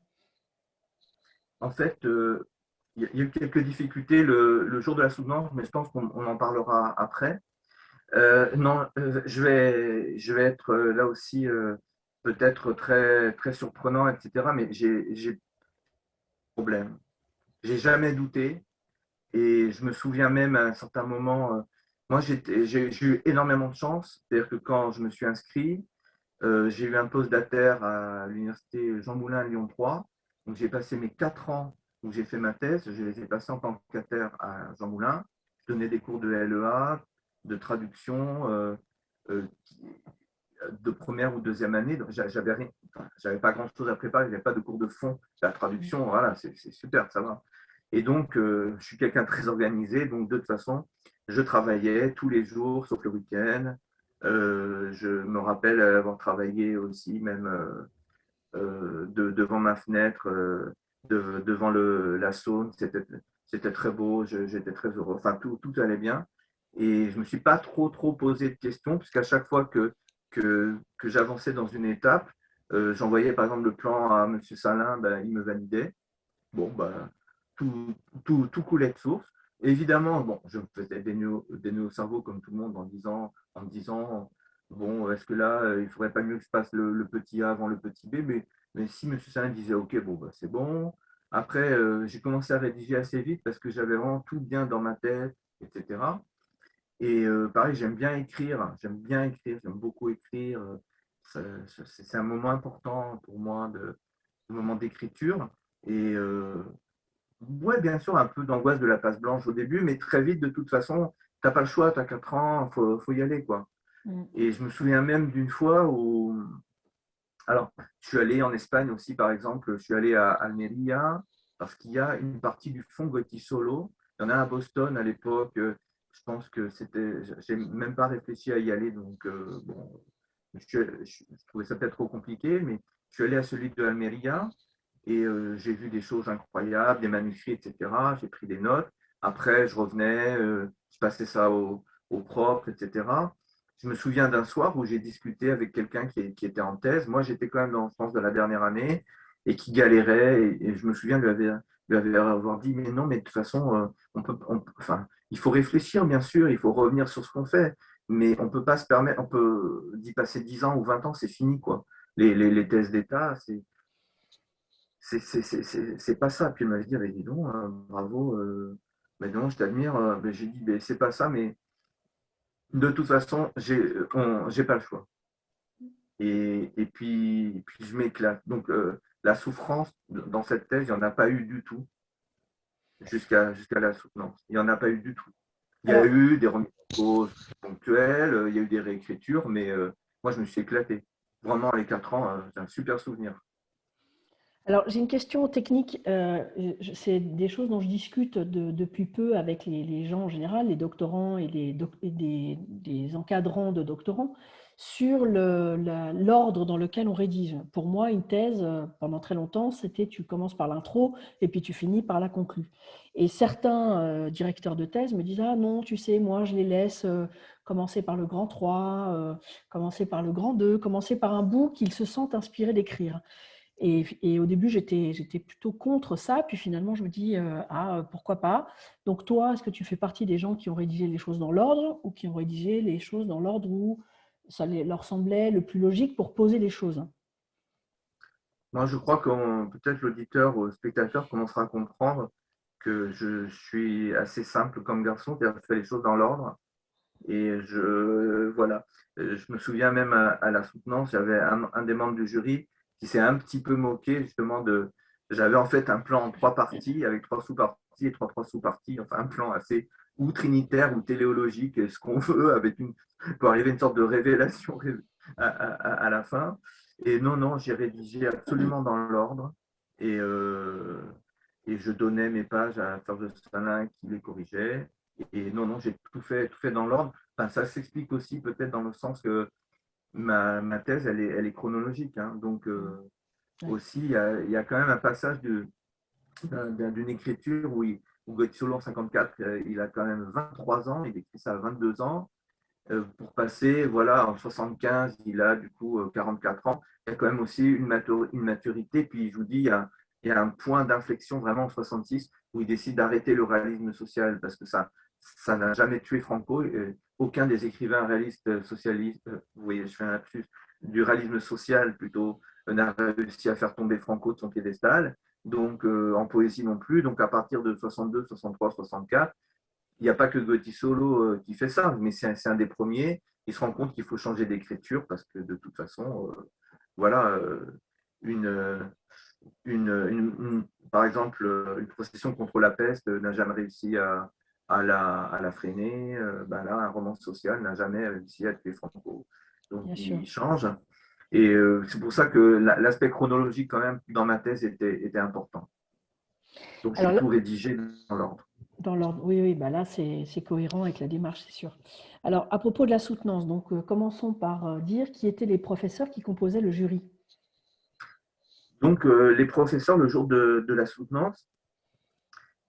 En fait, il y a eu quelques difficultés le jour de la soutenance, mais je pense qu'on en parlera après. Non, je vais être là aussi peut-être très, très surprenant, etc. Mais j'ai problème. J'ai jamais douté et je me souviens même à un certain moment, moi j'ai eu énormément de chance. C'est-à-dire que quand je me suis inscrit, j'ai eu un post-dataire à l'université Jean Moulin à Lyon 3. Donc j'ai passé mes 4 ans où j'ai fait ma thèse, je les ai passés en tant que quater à Jean Moulin. Je donnais des cours de LEA, de traduction, euh, de première ou deuxième année. Donc j'avais rien, enfin, j'avais pas grand-chose à préparer, j'avais pas de cours de fond. La traduction, voilà, c'est super, ça va. Et donc, je suis quelqu'un de très organisé, donc de toute façon, je travaillais tous les jours, sauf le week-end. Je me rappelle avoir travaillé aussi, même devant ma fenêtre, devant la Saône. C'était très beau, j'étais très heureux. Enfin, tout allait bien. Et je ne me suis pas trop posé de questions, puisqu'à chaque fois que j'avançais dans une étape, j'envoyais par exemple le plan à M. Salin, ben, il me validait. Bon, ben, tout, tout coulait de source. Et évidemment, bon, je me faisais des nœuds au cerveau comme tout le monde en me disant, bon, est-ce que là, il ne faudrait pas mieux que je passe le petit A avant le petit B, mais si M. Salin disait, OK, bon, ben, c'est bon. Après, j'ai commencé à rédiger assez vite parce que j'avais vraiment tout bien dans ma tête, etc. Et pareil, j'aime beaucoup écrire. C'est un moment important pour moi, un moment d'écriture. Et ouais, bien sûr, un peu d'angoisse de la passe blanche au début, mais très vite, de toute façon, t'as pas le choix, t'as 4 ans, faut y aller, quoi. Mm. Et je me souviens même d'une fois où, alors, je suis allé en Espagne aussi, par exemple, je suis allé à Almeria, parce qu'il y a une partie du fond Solo. Il y en a à Boston à l'époque. Je pense que j'ai même pas réfléchi à y aller, donc bon, je trouvais ça peut-être trop compliqué, mais je suis allé à celui de Almeria. Et j'ai vu des choses incroyables, des manuscrits, etc. J'ai pris des notes. Après, je revenais, je passais ça au propre, etc. Je me souviens d'un soir où j'ai discuté avec quelqu'un qui était en thèse. Moi, j'étais quand même dans le sens de la dernière année et qui galérait. Et je me souviens lui avoir dit, mais non, mais de toute façon, enfin, il faut réfléchir, bien sûr, il faut revenir sur ce qu'on fait. Mais on peut pas se permettre, on peut d'y passer 10 ans ou 20 ans, c'est fini, quoi. Les thèses d'État, c'est pas ça. Puis elle m'avait dit, dis donc, bravo, mais non, je t'admire. Mais j'ai dit, mais c'est pas ça, mais de toute façon, j'ai pas le choix. Et puis je m'éclate. Donc, la souffrance dans cette thèse, il n'y en a pas eu du tout jusqu'à la soutenance. Il n'y en a pas eu du tout. Il y a Alors, eu des remises en cause ponctuelles, il y a eu des réécritures, mais moi, je me suis éclaté. Vraiment, les 4 ans, c'est un super souvenir. Alors, j'ai une question technique. C'est des choses dont je discute depuis peu avec les gens en général, les doctorants et, des encadrants de doctorants, sur l'ordre dans lequel on rédige. Pour moi, une thèse, pendant très longtemps, c'était tu commences par l'intro et puis tu finis par la conclue. Et certains directeurs de thèse me disent, ah non, tu sais, moi, je les laisse commencer par le grand 3, commencer par le grand 2, commencer par un bout qu'ils se sentent inspirés d'écrire. Et au début, j'étais plutôt contre ça. Puis finalement, je me dis, ah, pourquoi pas. Donc toi, est-ce que tu fais partie des gens qui ont rédigé les choses dans l'ordre ou qui ont rédigé les choses dans l'ordre où ça leur semblait le plus logique pour poser les choses? Moi, je crois que peut-être l'auditeur ou le spectateur commencera à comprendre que je suis assez simple comme garçon, c'est-à-dire que je fais les choses dans l'ordre. Et voilà. Je me souviens même à la soutenance, j'avais un des membres du jury qui s'est un petit peu moqué justement de. J'avais en fait un plan en 3 parties avec 3 sous-parties et trois sous-parties, enfin un plan assez ou trinitaire ou téléologique, ce qu'on veut, pour arriver à une sorte de révélation à la fin. Et non, non, j'ai rédigé absolument dans l'ordre et, euh, et je donnais mes pages à Serge Salin qui les corrigeait. Et non, non, j'ai tout fait dans l'ordre. Enfin, ça s'explique aussi peut-être dans le sens que ma thèse, elle est chronologique. Hein. Donc, Ouais. aussi, il y a quand même un passage d'une écriture où Gottsolo en 54, il a quand même 23 ans, il écrit ça à 22 ans. Pour passer, voilà, en 75, il a du coup 44 ans. Il y a quand même aussi une maturité. Puis je vous dis, il y a un point d'inflexion vraiment en 66 où il décide d'arrêter le réalisme social parce que ça n'a jamais tué Franco. Aucun des écrivains réalistes socialistes, vous voyez, je fais un lapsus, du réalisme social plutôt, n'a réussi à faire tomber Franco de son piédestal. Donc en poésie non plus. Donc à partir de 62, 63, 64, il n'y a pas que Gotti Solo qui fait ça, mais c'est un des premiers. Il se rend compte qu'il faut changer d'écriture parce que de toute façon, voilà, une, par exemple, une procession contre la peste n'a jamais réussi à la freiner. Ben là, un roman social n'a jamais réussi à tuer Franco. Donc Bien sûr. il change. Et c'est pour ça que l'aspect chronologique, quand même, dans ma thèse était important. Donc j'ai Alors, tout rédigé dans l'ordre. Dans l'ordre, oui, oui, bah là, c'est cohérent avec la démarche, c'est sûr. Alors, à propos de la soutenance, donc, commençons par dire qui étaient les professeurs qui composaient le jury. Donc, les professeurs, le jour de la soutenance,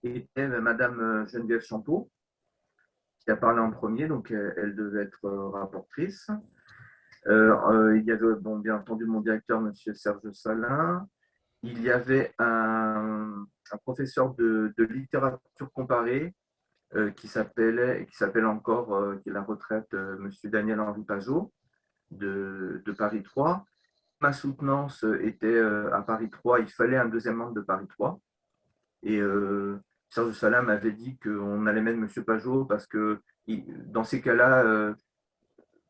étaient Madame Geneviève Champeau, qui a parlé en premier, donc elle devait être rapportrice. Il y avait, bon, bien entendu, mon directeur, Monsieur Serge Salin. Il y avait un professeur de littérature comparée qui s'appelle encore, qui est la retraite, Monsieur Daniel-Henri Pajot de Paris 3. Ma soutenance était à Paris 3. Il fallait un deuxième membre de Paris 3. Et Serge Salin m'avait dit qu'on allait mettre Monsieur Pajot parce que dans ces cas-là,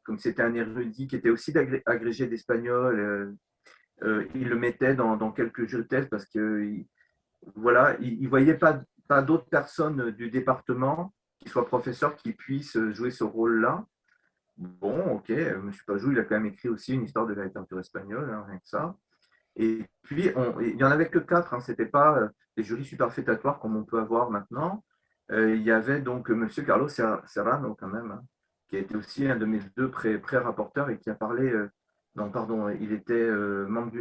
comme c'était un érudit qui était aussi agrégé d'espagnol, il le mettait dans quelques jeux de test parce que voilà, il ne voyait pas d'autres personnes du département qui soient professeurs qui puissent jouer ce rôle-là. Bon, ok, M. Pajou, il a quand même écrit aussi une histoire de la littérature espagnole, hein, rien que ça. Et puis, il n'y en avait que quatre, hein, ce n'était pas des jurys superfétatoires comme on peut avoir maintenant. Il y avait donc M. Carlos Serrano, quand même, hein, qui a été aussi un de mes deux pré-rapporteurs et qui a parlé. Non, pardon, il était membre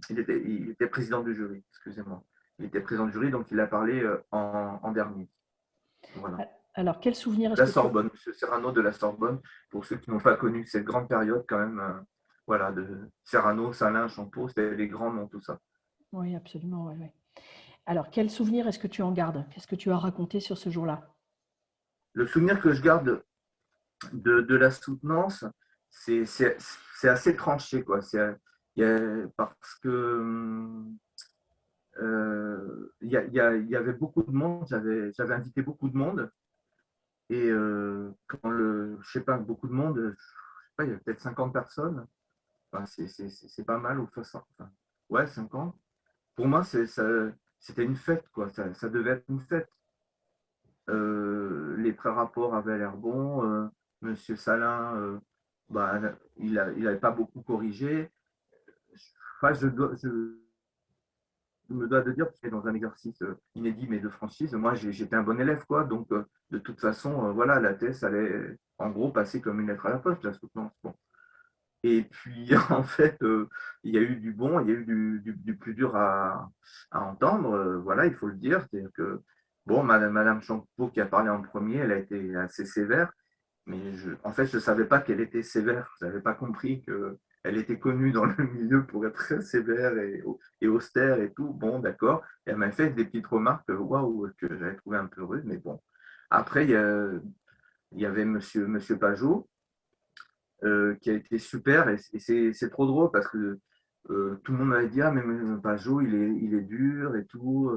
il était président du jury, excusez-moi. Il était président du jury, donc il a parlé en dernier. Voilà. Alors, quel souvenir est-ce La que tu... Sorbonne, M. Serrano de la Sorbonne, pour ceux qui n'ont pas connu cette grande période quand même, voilà, de Serrano, Salin, Champeau, c'était les grands noms, tout ça. Oui, absolument, oui, oui. Alors, quel souvenir est-ce que tu en gardes? Qu'est-ce que tu as raconté sur ce jour-là? Le souvenir que je garde de la soutenance, c'est assez tranché, quoi. Parce que il y avait beaucoup de monde, j'avais invité beaucoup de monde, et je sais pas, beaucoup de monde, je sais pas, il y avait peut-être 50 personnes, enfin, c'est pas mal, ou 60, enfin, ouais, 50. Pour moi, c'était une fête, quoi. Ça devait être une fête. Les pré-rapports avaient l'air bons. Monsieur Salin, bah, il n'avait pas beaucoup corrigé. Enfin, je me dois de dire, parce que dans un exercice inédit, mais de franchise, moi, j'étais un bon élève, quoi. Donc, de toute façon, voilà, la thèse allait, en gros, passer comme une lettre à la poste, la soutenance. Bon. Et puis, en fait, il y a eu du bon, il y a eu du plus dur à entendre. Voilà, il faut le dire. C'est-à-dire que, bon, Madame Champeau qui a parlé en premier, elle a été assez sévère. Mais en fait, je ne savais pas qu'elle était sévère. Je n'avais pas compris qu'elle était connue dans le milieu pour être très sévère et austère et tout. Bon, d'accord. Et elle m'a fait des petites remarques, waouh, que j'avais trouvé un peu rudes. Mais bon. Après, il y avait Monsieur Pajot qui a été super. Et c'est trop drôle parce que tout le monde m'avait dit, ah, mais Pajot, il est dur et tout.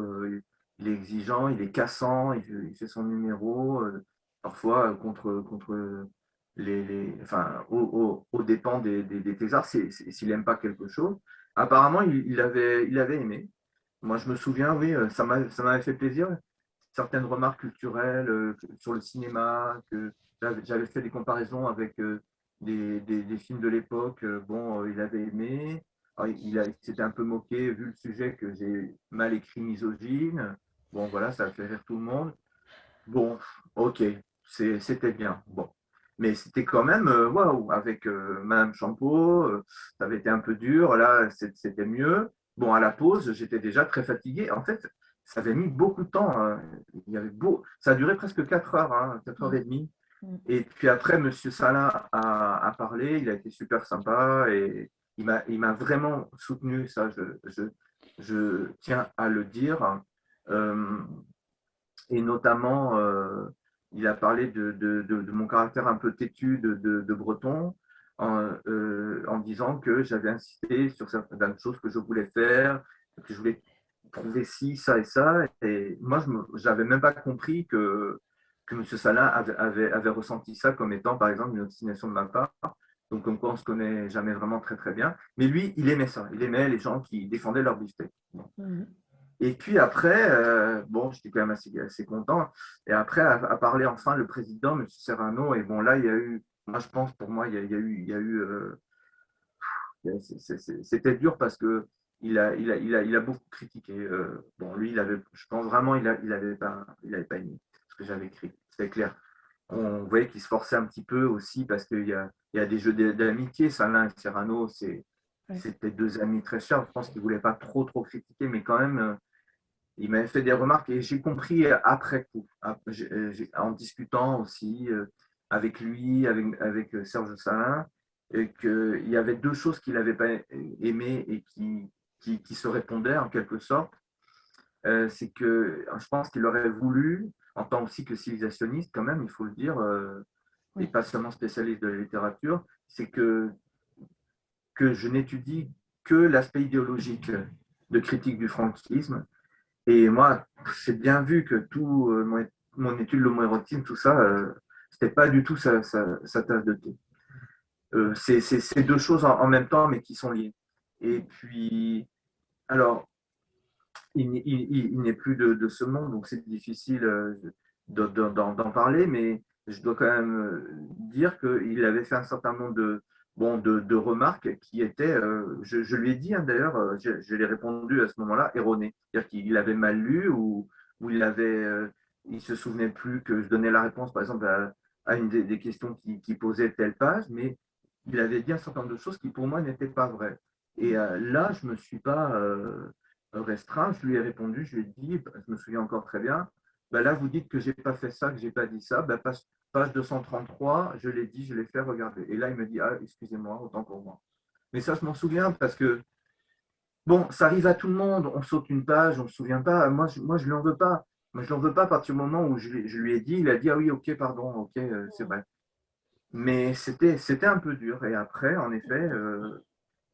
Il est exigeant, il est cassant, il fait son numéro. Parfois, contre enfin, aux dépens des thésards, s'il n'aime pas quelque chose. Apparemment, il avait aimé. Moi, je me souviens, oui, ça m'avait fait plaisir. Certaines remarques culturelles sur le cinéma, que j'avais fait des comparaisons avec des films de l'époque. Bon, il avait aimé. Alors, il s'était un peu moqué vu le sujet que j'ai mal écrit misogyne. Bon, voilà, ça a fait rire tout le monde. Bon, ok, c'était bien. Bon. Mais c'était quand même, waouh, avec Madame Champeau, ça avait été un peu dur. Là, c'était mieux. Bon, à la pause, j'étais déjà très fatigué. En fait, ça avait mis beaucoup de temps, hein. Ça a duré presque 4 heures, hein, 4 heures Mm. et demie. Mm. Et puis après, Monsieur Salin a parlé, il a été super sympa et il m'a vraiment soutenu, ça, je tiens à le dire. Euh, et notamment, il a parlé de mon caractère un peu têtu de breton en disant que j'avais insisté sur certaines choses que je voulais faire, que je voulais prouver ci, ça et ça. Et moi, je n'avais même pas compris que M. Salin avait ressenti ça comme étant, par exemple, une obstination de ma part. Donc, comme quoi, on ne se connaît jamais vraiment très, très bien. Mais lui, il aimait ça. Il aimait les gens qui défendaient leur beefsteak. Bon. Mm. Et puis après, bon, j'étais quand même assez content. Et après, a parlé enfin le président, M. Serrano. Et bon, là, il y a eu, moi, je pense, pour moi, il y a eu c'était dur parce que il a beaucoup critiqué. Bon, lui, je pense vraiment, il avait pas aimé ce que j'avais écrit. C'est clair. On voyait qu'il se forçait un petit peu aussi parce qu'il y a des jeux d'amitié. Salin et Cyrano, c'était deux amis très chers. Je pense qu'il ne voulait pas trop critiquer, mais quand même, il m'avait fait des remarques et j'ai compris après coup, en discutant aussi avec lui, avec Serge Salin, qu'il y avait deux choses qu'il n'avait pas aimées et qui se répondaient en quelque sorte. C'est que je pense qu'il aurait voulu, en tant aussi que civilisationniste, quand même, il faut le dire, et pas seulement spécialiste de la littérature, c'est que je n'étudie que l'aspect idéologique de critique du franquisme. Et moi, j'ai bien vu que tout mon étude de l'homoérotisme, tout ça, c'était pas du tout sa tasse de thé. C'est deux choses en même temps, mais qui sont liées. Et puis, alors, il n'est plus de ce monde, donc c'est difficile d'en parler, mais je dois quand même dire qu'il avait fait un certain nombre de remarques qui étaient, je lui ai dit d'ailleurs, je lui ai répondu à ce moment-là, erronées. C'est-à-dire qu'il avait mal lu ou il se souvenait plus que je donnais la réponse, par exemple, à une des questions qui posait telle page, mais il avait dit un certain nombre de choses qui pour moi n'étaient pas vraies. Et là, je ne me suis pas restreint, je lui ai répondu, je lui ai dit, je me souviens encore très bien, ben là vous dites que j'ai pas fait ça, que j'ai pas dit ça, ben page 233, je l'ai dit, je l'ai fait, regarder. Et là il me dit, ah excusez-moi, autant pour moi. Mais ça je m'en souviens parce que, bon, ça arrive à tout le monde, on saute une page, on ne se souvient pas, moi je lui en veux pas. Moi je lui en veux pas à partir du moment où je lui ai dit, il a dit, ah oui, ok, pardon, ok, c'est vrai. Mais c'était un peu dur. Et après, en effet,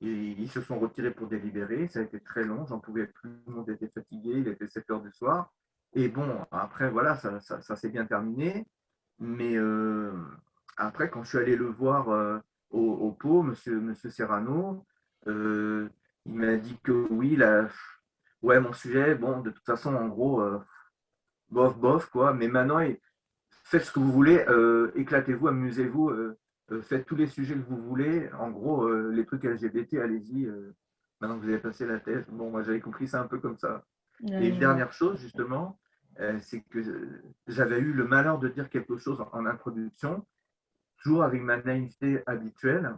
ils se sont retirés pour délibérer. Ça a été très long. J'en pouvais plus. Tout le monde était fatigué. Il était 7 heures du soir. Et bon, après, voilà, ça s'est bien terminé. Mais après, quand je suis allé le voir au pot, monsieur Serrano, euh, il m'a dit que oui, ouais, mon sujet, bon, de toute façon, en gros, bof, bof, quoi. Mais maintenant, faites ce que vous voulez, éclatez-vous, amusez-vous, faites tous les sujets que vous voulez. En gros, les trucs LGBT, allez-y. Maintenant que vous avez passé la thèse, bon, moi j'avais compris ça un peu comme ça. Et Ouais, une je vois. dernière chose, justement, c'est que j'avais eu le malheur de dire quelque chose en introduction, toujours avec ma naïveté habituelle.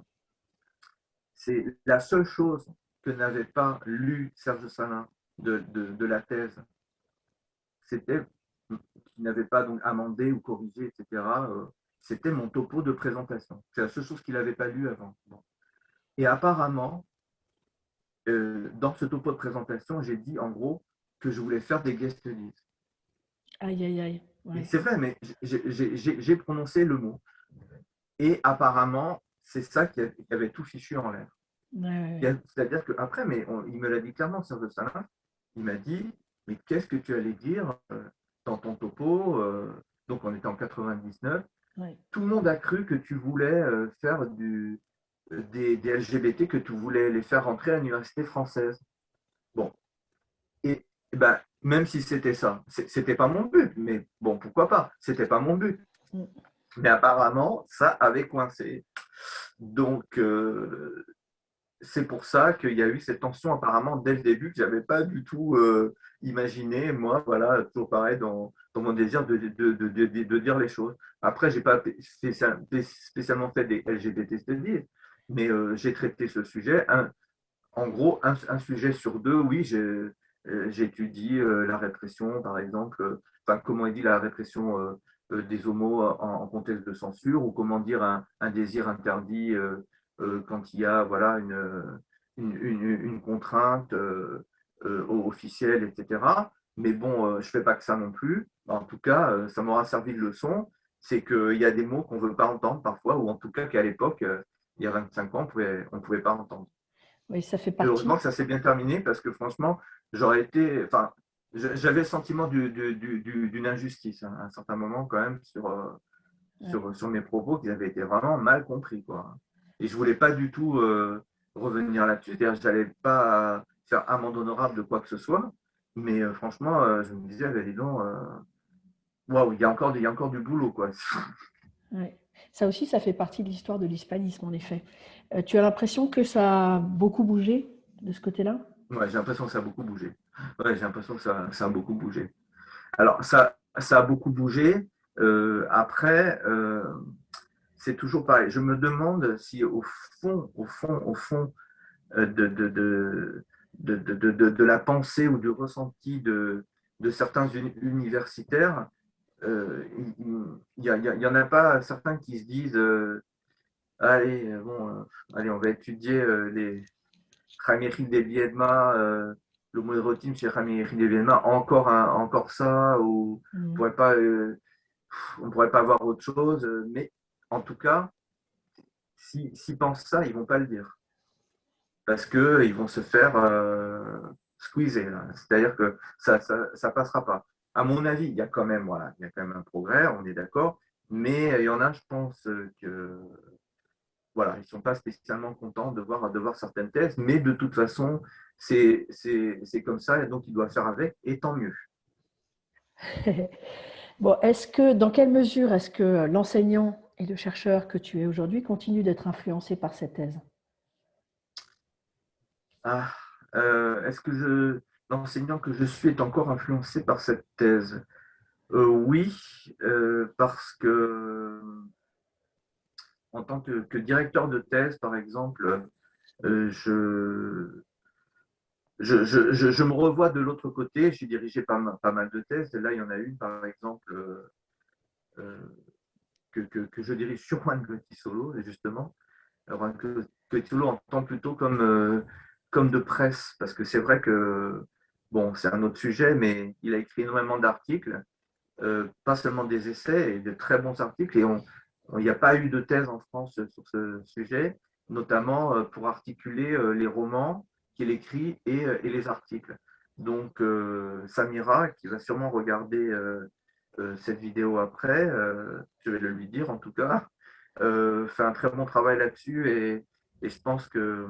C'est la seule chose que n'avait pas lu Serge Salin de la thèse, c'était qui n'avait pas donc amendé ou corrigé, etc. C'était mon topo de présentation. C'est la seule chose qu'il n'avait pas lu avant. Bon. Et apparemment, dans ce topo de présentation, j'ai dit en gros que je voulais faire des guest studies. Aïe, aïe, aïe. Et Ouais. c'est vrai, mais j'ai prononcé le mot. Et apparemment, c'est ça qui avait tout fichu en l'air. Ouais, ouais, C'est-à-dire qu'après, il me l'a dit clairement, Serge Salin, il m'a dit, mais qu'est-ce que tu allais dire dans ton topo donc on était en 99, ouais. tout le monde a cru que tu voulais faire des LGBT, que tu voulais les faire rentrer à l'université française. Bon, et ben, même si c'était ça, c'était pas mon but, mais bon, pourquoi pas, c'était pas mon but. Mm. Mais apparemment, ça avait coincé. Donc, c'est pour ça qu'il y a eu cette tension apparemment dès le début que je n'avais pas du tout imaginé. Moi, voilà, toujours pareil dans mon désir de dire les choses. Après, je n'ai pas spécialement fait des LGBT studies, mais j'ai traité ce sujet. En gros, un sujet sur deux, oui, j'étudie la répression, par exemple, enfin, comment est dit la répression des homos en contexte de censure, ou comment dire un désir interdit quand il y a voilà, une contrainte officielle, etc. Mais bon, je ne fais pas que ça non plus. En tout cas, ça m'aura servi de leçon. C'est qu'il y a des mots qu'on ne veut pas entendre parfois, ou en tout cas qu'à l'époque, il y a 25 ans, on ne pouvait pas entendre. Oui, ça fait Et heureusement partie. que ça s'est bien terminé parce que franchement, j'avais le sentiment d'une injustice hein, à un certain moment quand même Ouais. sur mes propos qui avaient été vraiment mal compris, quoi. Et je voulais pas du tout revenir là-dessus, c'est-à-dire que j'allais pas faire amende honorable de quoi que ce soit, mais franchement, je me disais, dis donc, waouh, il y a encore du boulot, quoi. Ouais. Ça aussi, ça fait partie de l'histoire de l'hispanisme, en effet. Tu as l'impression que ça a beaucoup bougé de ce côté-là? Ouais, j'ai l'impression que ça a beaucoup bougé. Ouais, j'ai l'impression que ça a beaucoup bougé. Alors, ça a beaucoup bougé. Après, c'est toujours pareil. Je me demande si au fond de la pensée ou du ressenti de certains universitaires, il y en a pas certains qui se disent allez, allez, on va étudier les Khamiri de Viedma, le Moirotim chez Khamiri de Viedma, encore ça, ou on Mhm. pourrait pas, on pourrait pas voir autre chose, mais en tout cas, s'ils pensent ça, ils vont pas le dire parce qu'ils vont se faire squeezer. C'est-à-dire que ça passera pas. À mon avis, il y a quand même, voilà, il y a quand même un progrès, on est d'accord, mais il y en a, je pense, que voilà, ils ne sont pas spécialement contents de voir certaines thèses, mais de toute façon, c'est comme ça, et donc ils doivent faire avec, et tant mieux. Bon, dans quelle mesure est-ce que l'enseignant et le chercheur que tu es aujourd'hui continue d'être influencé par cette thèse? Ah, est-ce que l'enseignant que je suis est encore influencé par cette thèse? Oui, parce que en tant que directeur de thèse, par exemple, je, je me revois de l'autre côté. J'ai dirigé pas mal de thèses. Et là, il y en a une, par exemple, euh, que je dirige sur Juan Gotti Solo, justement. Juan Gotti Solo entend plutôt comme, comme de presse, parce que c'est vrai que, bon, c'est un autre sujet, mais il a écrit énormément d'articles, pas seulement des essais, et de très bons articles. Et il n'y a pas eu de thèse en France sur ce sujet, notamment pour articuler les romans qu'il écrit et les articles. Donc, Samira, qui va sûrement regarder cette vidéo après, je vais le lui dire en tout cas, fait un très bon travail là-dessus et je pense que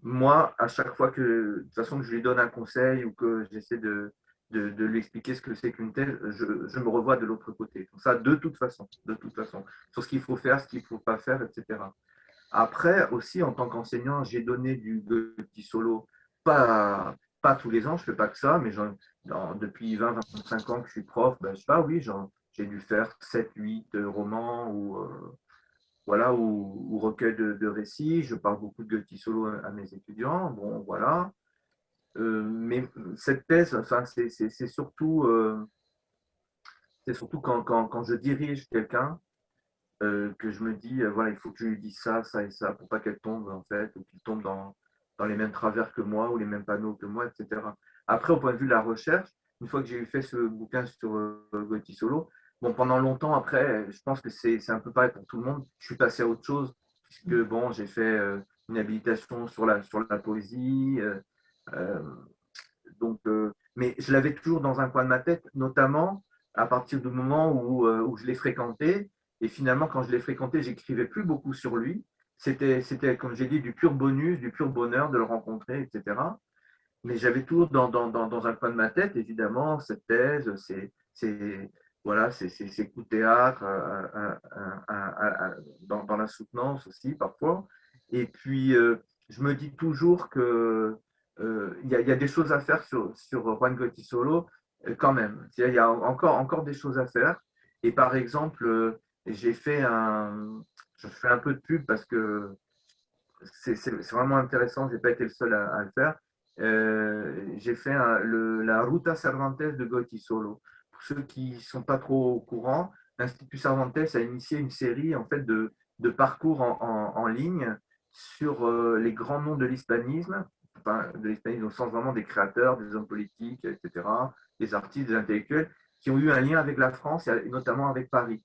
moi, à chaque fois que, de toute façon, que je lui donne un conseil ou que j'essaie de lui expliquer ce que c'est qu'une thèse, je me revois de l'autre côté. Donc ça, de toute façon, sur ce qu'il faut faire, ce qu'il ne faut pas faire, etc. Après, aussi, en tant qu'enseignant, j'ai donné du petit solo, pas tous les ans, je ne fais pas que ça, mais depuis 20-25 ans que je suis prof, ben, je sais pas, oui, j'ai dû faire 7-8 romans voilà, ou recueil de récits. Je parle beaucoup de Goethe Solo à mes étudiants. Bon, voilà. Mais cette thèse, enfin, c'est surtout quand je dirige quelqu'un que je me dis, voilà, il faut que je lui dise ça, ça et ça, pour pas qu'elle tombe, en fait, ou qu'il tombe dans les mêmes travers que moi, ou les mêmes panneaux que moi, etc. Après, au point de vue de la recherche, une fois que j'ai fait ce bouquin sur Goethe Solo, bon, pendant longtemps, après, je pense que c'est un peu pareil pour tout le monde. Je suis passé à autre chose, puisque, bon, j'ai fait une habilitation sur la poésie, euh, mais je l'avais toujours dans un coin de ma tête, notamment à partir du moment où je l'ai fréquenté. Et finalement, quand je l'ai fréquenté, j'écrivais plus beaucoup sur lui. C'était, comme j'ai dit, du pur bonus, du pur bonheur de le rencontrer, etc. Mais j'avais toujours dans un coin de ma tête, évidemment, cette thèse, voilà, ces coups de théâtre, dans la soutenance aussi, parfois. Et puis, je me dis toujours que il y a des choses à faire sur Juan Gotti Solo, quand même. Il y a encore des choses à faire. Et par exemple, je fais un peu de pub parce que c'est vraiment intéressant, je n'ai pas été le seul à le faire. J'ai fait la Ruta Cervantes de Gotti Solo. Pour ceux qui ne sont pas trop au courant, l'Institut Cervantes a initié une série en fait, de parcours en ligne sur les grands noms de l'hispanisme, enfin, de l'hispanisme au sens vraiment des créateurs, des hommes politiques, etc., des artistes, des intellectuels, qui ont eu un lien avec la France et notamment avec Paris.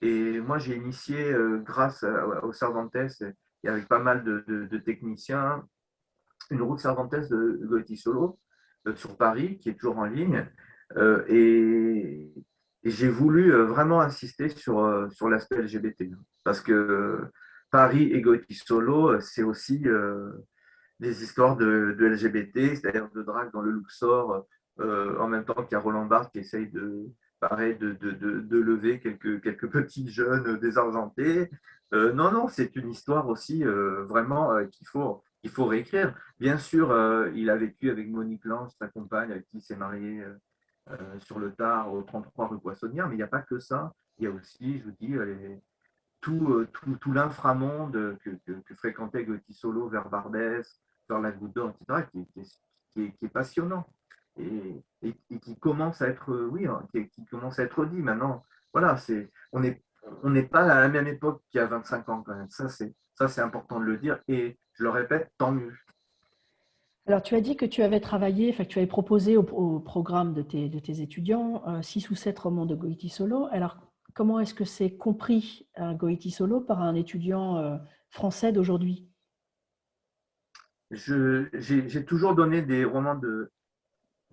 Et moi, j'ai initié, grâce au Cervantes et avec pas mal de techniciens, une route Cervantes de Goiti Solo sur Paris, qui est toujours en ligne. Et j'ai voulu vraiment insister sur l'aspect LGBT. Parce que Paris et Goiti Solo, c'est aussi des histoires de LGBT, c'est-à-dire de drague dans le Luxor, en même temps qu'il y a Roland Barthes qui essaye pareil, de lever quelques petits jeunes désargentés. Non, non, c'est une histoire aussi vraiment qu'il faut réécrire. Bien sûr, il a vécu avec Monique Lange, sa compagne, avec qui il s'est marié sur le tard, au 33 rue Poissonnière, mais il n'y a pas que ça. Il y a aussi, je vous dis, tout l'inframonde que fréquentait Gotti Solo vers Barbès, vers la Goutte d'Or, etc., qui est passionnant et qui commence à être, oui, hein, qui commence à être dit maintenant. Voilà, on n'est pas à la même époque qu'il y a 25 ans quand même. Ça, c'est important de le dire et je le répète, tant mieux. Alors, tu as dit que tu avais travaillé, enfin, que tu avais proposé au programme de tes étudiants 6 ou 7 romans de Goiti Solo. Alors, comment est-ce que c'est compris un Goiti Solo par un étudiant français d'aujourd'hui? J'ai toujours donné des romans de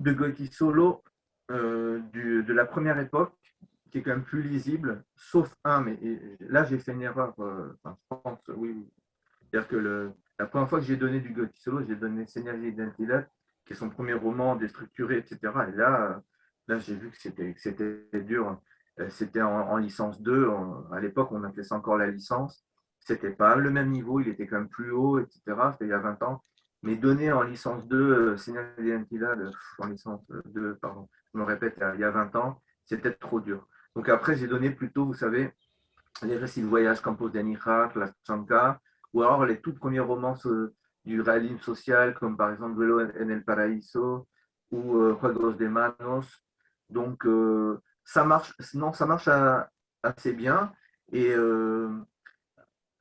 Goiti Solo de la première époque, qui est quand même plus lisible, sauf un, mais là j'ai fait une erreur, enfin, je pense, oui, oui. C'est-à-dire que la première fois que j'ai donné du Gotti Solo, j'ai donné Señal de Identidad, qui est son premier roman déstructuré, etc. Et là j'ai vu que c'était dur. C'était en licence 2. À l'époque, on appelait ça encore la licence. C'était pas le même niveau, il était quand même plus haut, etc. C'était il y a 20 ans. Mais donner en licence 2, Señal de Identidad, en licence 2, pardon, je me répète, il y a 20 ans, c'était trop dur. Donc après, j'ai donné plutôt, vous savez, les récits de voyage Campos de Anija, La Chanca, ou alors les toutes premières romances du réalisme social, comme par exemple Duelo en el Paraíso ou Juegos de Manos. Donc, ça marche, non, ça marche assez bien. Et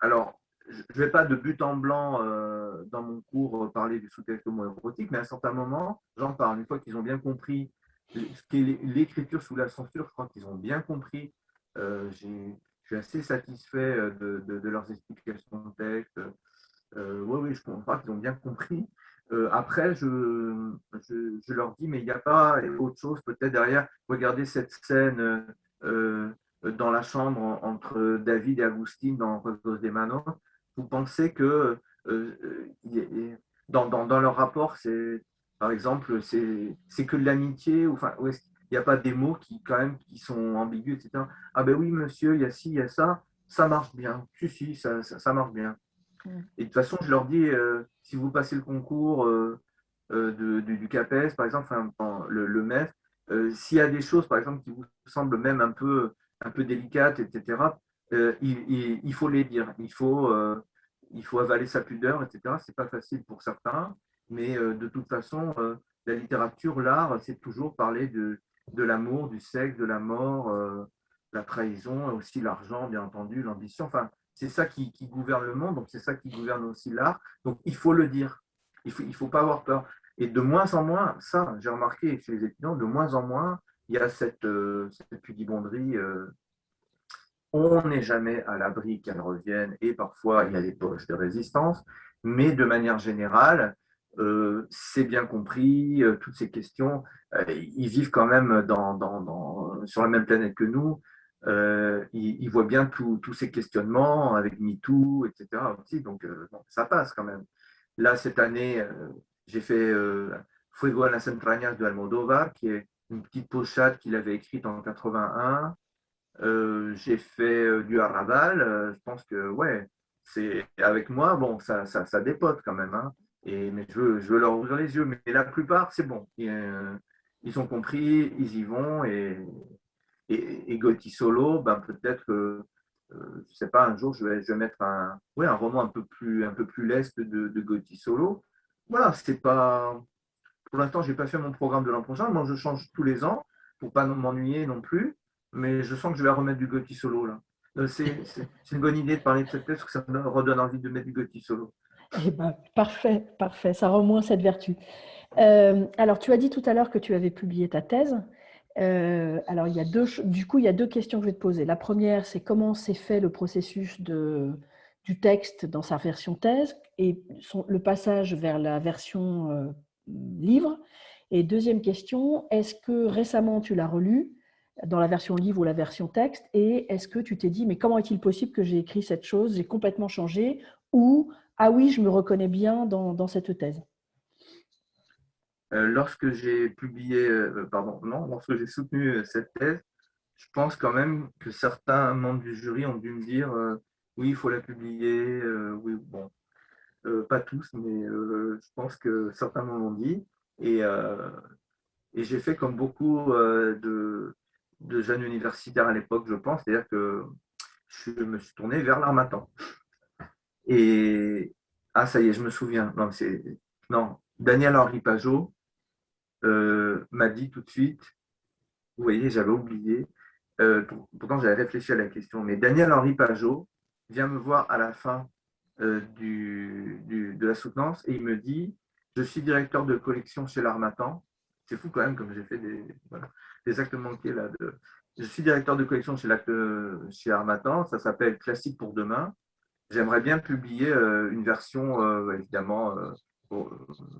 alors, je ne vais pas de but en blanc dans mon cours parler du sous-texte homo-érotique, mais à un certain moment, j'en parle. Une fois qu'ils ont bien compris ce qu'est l'écriture sous la censure, je crois qu'ils ont bien compris. Je suis assez satisfait de leurs explications de texte. Oui, oui, je crois qu'ils ont bien compris. Après, je leur dis, mais il n'y a pas autre chose peut-être derrière. Regardez cette scène dans la chambre entre David et Agustin dans Juegos de Manos. Vous pensez que dans leur rapport, par exemple, c'est que de l'amitié, ou enfin, il n'y a pas des mots qui, quand même, qui sont ambigus, etc. Ah ben oui, monsieur, il y a ci, il y a ça marche bien. Si, ça marche bien. Mm. Et de toute façon, je leur dis, si vous passez le concours du CAPES, par exemple, enfin, le MEF, s'il y a des choses, par exemple, qui vous semblent même un peu délicates, etc., il faut les dire. Il faut avaler sa pudeur, etc. C'est pas facile pour certains, mais de toute façon, la littérature, l'art, c'est toujours parler de l'amour, du sexe, de la mort, la trahison, aussi l'argent, bien entendu, l'ambition. Enfin, c'est ça qui gouverne le monde, donc c'est ça qui gouverne aussi l'art. Donc il faut le dire. Il faut pas avoir peur. Et de moins en moins, ça, j'ai remarqué chez les étudiants, de moins en moins, il y a cette pudibonderie. On n'est jamais à l'abri qu'elle revienne, et parfois il y a des poches de résistance, mais de manière générale, c'est bien compris, toutes ces questions, ils vivent quand même sur la même planète que nous. Ils voient bien tous ces questionnements avec MeToo, etc. aussi, donc bon, ça passe quand même. Là, cette année, j'ai fait Fuego a las entrañas de Almodóvar, qui est une petite pochade qu'il avait écrite en 81. J'ai fait du Arrabal. Je pense que, ouais, c'est avec moi, bon, ça dépote quand même. Hein. Mais je veux leur ouvrir les yeux. Mais la plupart, c'est bon. Ils ont compris, ils y vont. Et Gotti Solo, ben, peut-être que, je sais pas, un jour, je vais mettre ouais, un roman un peu plus leste de Gotti Solo. Voilà, c'est pas. Pour l'instant, je n'ai pas fait mon programme de l'an prochain. Moi, je change tous les ans pour pas m'ennuyer non plus. Mais je sens que je vais remettre du Gotti solo là. C'est une bonne idée de parler de cette thèse parce que ça me redonne envie de mettre du Gotti solo. Eh ben, parfait, parfait, ça remonte cette vertu. Alors, tu as dit tout à l'heure que tu avais publié ta thèse. Alors, du coup, il y a deux questions que je vais te poser. La première, c'est comment s'est fait le processus du texte dans sa version thèse et le passage vers la version livre. Et deuxième question, est-ce que récemment tu l'as relu dans la version livre ou la version texte et est-ce que tu t'es dit, mais comment est-il possible que j'ai écrit cette chose, j'ai complètement changé ou, ah oui, je me reconnais bien dans cette thèse? Lorsque j'ai publié, pardon, non, lorsque j'ai soutenu cette thèse, je pense quand même que certains membres du jury ont dû me dire oui, il faut la publier, oui, bon. pas tous, mais je pense que certains m'en ont dit. Et, et j'ai fait comme beaucoup de jeunes universitaires à l'époque, je pense, c'est-à-dire que je me suis tourné vers l'Harmattan. Et ah, ça y est, je me souviens. Non, non, Daniel-Henri Pajot m'a dit tout de suite, vous voyez, j'avais oublié, pourtant j'avais réfléchi à la question, mais Daniel-Henri Pajot vient me voir à la fin de la soutenance et il me dit, je suis directeur de collection chez l'Harmattan. C'est fou quand même, comme j'ai fait voilà, des actes manqués là. Je suis directeur de collection chez Harmattan, ça s'appelle Classique pour demain. J'aimerais bien publier une version, évidemment,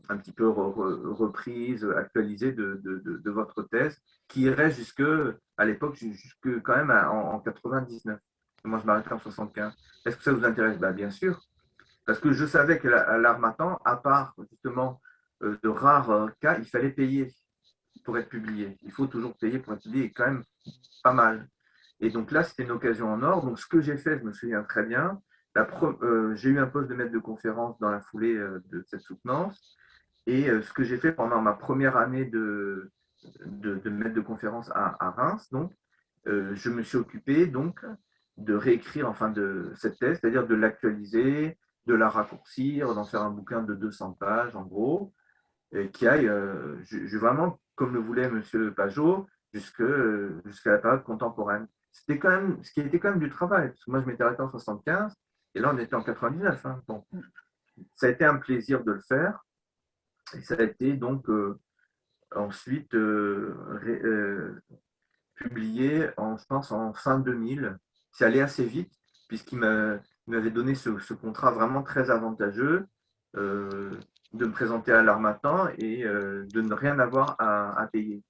un petit peu reprise, actualisée de votre thèse, qui irait jusque, à l'époque, jusque quand même en 99. Moi, je m'arrêterai en 75. Est-ce que ça vous intéresse? Ben, bien sûr, parce que je savais que l'Harmattan, à part justement de rares cas, il fallait payer pour être publié. Il faut toujours payer pour être publié, et quand même pas mal. Et donc là, c'était une occasion en or. Donc ce que j'ai fait, je me souviens très bien, j'ai eu un poste de maître de conférence dans la foulée de cette soutenance. Et ce que j'ai fait pendant ma première année de maître de conférence à Reims, donc, je me suis occupé donc de réécrire enfin de cette thèse, c'est-à-dire de l'actualiser, de la raccourcir, d'en faire un bouquin de 200 pages en gros, qui aille vraiment, comme le voulait M. Pajot, jusqu'à la période contemporaine. C'était quand même, ce qui était quand même du travail, parce que moi je m'étais arrêté en 75, et là on était en 99. Hein. Bon. Ça a été un plaisir de le faire, et ça a été donc ensuite publié, je pense, en fin 2000. C'est allé assez vite, puisqu'il m'avait donné ce contrat vraiment très avantageux de me présenter à l'Harmattan et de ne rien avoir à payer.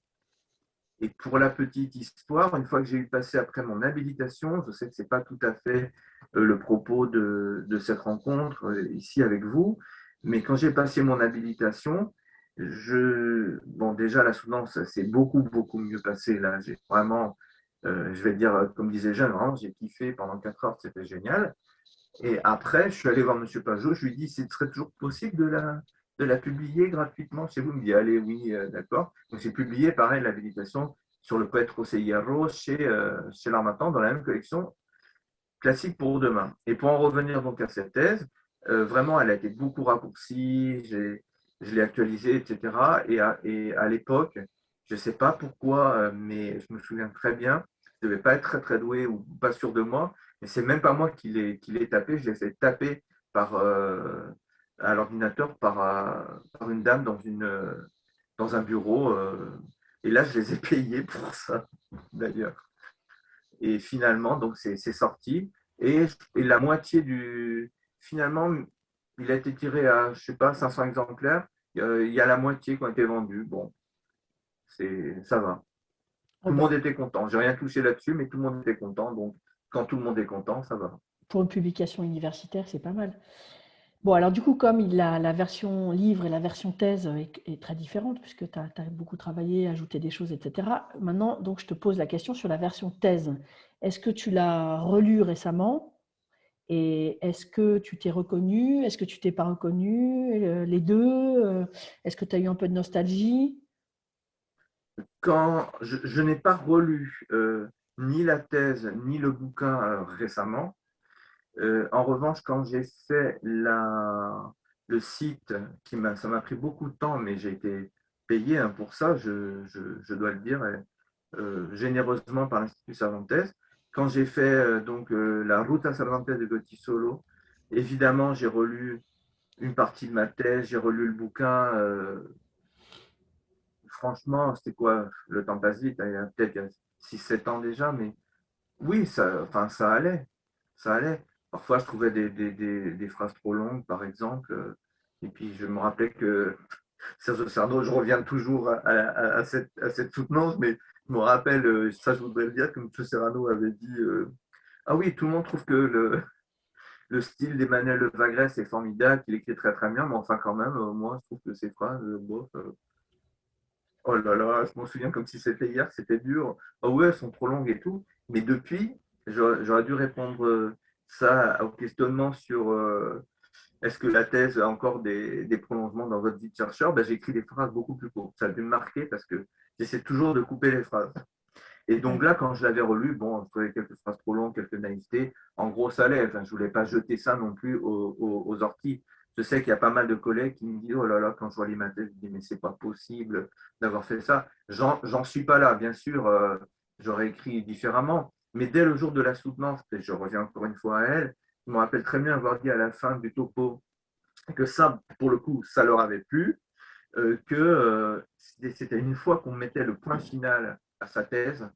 Et pour la petite histoire, une fois que j'ai eu passé après mon habilitation, je sais que ce n'est pas tout à fait le propos de cette rencontre ici avec vous, mais quand j'ai passé mon habilitation, bon, déjà la soutenance s'est beaucoup, beaucoup mieux passé. Là, j'ai vraiment, je vais dire, comme disait Jeanne, vraiment, j'ai kiffé pendant 4 heures, c'était génial. Et après, je suis allé voir M. Pajot, je lui ai dit, ce serait toujours possible de la publier gratuitement chez vous. Il me dit, allez, oui, d'accord. Donc j'ai publié, pareil, l'habilitation sur le poète José Hierro chez l'Harmattan dans la même collection Classique pour demain. Et pour en revenir donc à cette thèse, vraiment, elle a été beaucoup raccourcie, je l'ai actualisée, etc. Et à l'époque, je ne sais pas pourquoi, mais je me souviens très bien, je ne devais pas être très, très doué ou pas sûr de moi, mais c'est même pas moi qui l'ai tapé, je l'ai fait taper à l'ordinateur par une dame dans un bureau. Et là, je les ai payés pour ça, d'ailleurs. Et finalement, donc c'est sorti. Et la moitié finalement, il a été tiré à, je sais pas, 500 exemplaires. Il y a la moitié qui ont été vendus. Bon, ça va. Ah Tout le bah, monde était content. J'ai rien touché là-dessus, mais tout le monde était content. Donc, quand tout le monde est content, ça va. pour une publication universitaire, c'est pas mal. Bon, alors du coup, comme la version livre et la version thèse est très différente, puisque tu as beaucoup travaillé, ajouté des choses, etc. Maintenant, donc, je te pose la question sur la version thèse. Est-ce que tu l'as relue récemment? Et est-ce que tu t'es reconnu? Est-ce que tu t'es pas reconnu? Les deux? Est-ce que tu as eu un peu de nostalgie? Quand je n'ai pas relu ni la thèse ni le bouquin récemment. En revanche, quand j'ai fait le site, ça m'a pris beaucoup de temps, mais j'ai été payé hein, pour ça, je dois le dire, généreusement par l'Institut Cervantes. Quand j'ai fait donc la Ruta Cervantes de Gotisolo, évidemment, j'ai relu une partie de ma thèse, j'ai relu le bouquin. Franchement, c'était quoi? Le temps passe vite, hein, il y a peut-être 6-7 ans déjà, mais oui, enfin, ça allait. Ça allait. Parfois, je trouvais des phrases trop longues, par exemple. Et puis, je me rappelais que Serge Sarno, je reviens toujours à cette soutenance, mais je me rappelle, ça, je voudrais le dire, que M. Serrano avait dit ah oui, tout le monde trouve que le style d'Emmanuel Levagresse est formidable, qu'il écrit très très bien, mais enfin, quand même, moi, je trouve que ces phrases, bof, oh là là, je m'en souviens comme si c'était hier, c'était dur. Ah ouais, elles sont trop longues et tout. Mais depuis, j'aurais dû répondre ça au questionnement sur est-ce que la thèse a encore des prolongements dans votre vie de chercheur? Ben, j'écris des phrases beaucoup plus courtes. Ça a dû me marquer parce que j'essaie toujours de couper les phrases. Et donc Ouais. là, quand je l'avais relu, bon, je trouvais quelques phrases trop longues, quelques naïvetés. En gros, ça allait. Enfin, je ne voulais pas jeter ça non plus aux orties. Je sais qu'il y a pas mal de collègues qui me disent, oh là là, quand je relis ma thèse, je me dis, mais c'est pas possible d'avoir fait ça. J'en suis pas là, bien sûr, j'aurais écrit différemment. Mais dès le jour de la soutenance, et je reviens encore une fois à elle, je me rappelle très bien avoir dit à la fin du topo que ça, pour le coup, ça leur avait plu, que c'était une fois qu'on mettait le point final à sa thèse,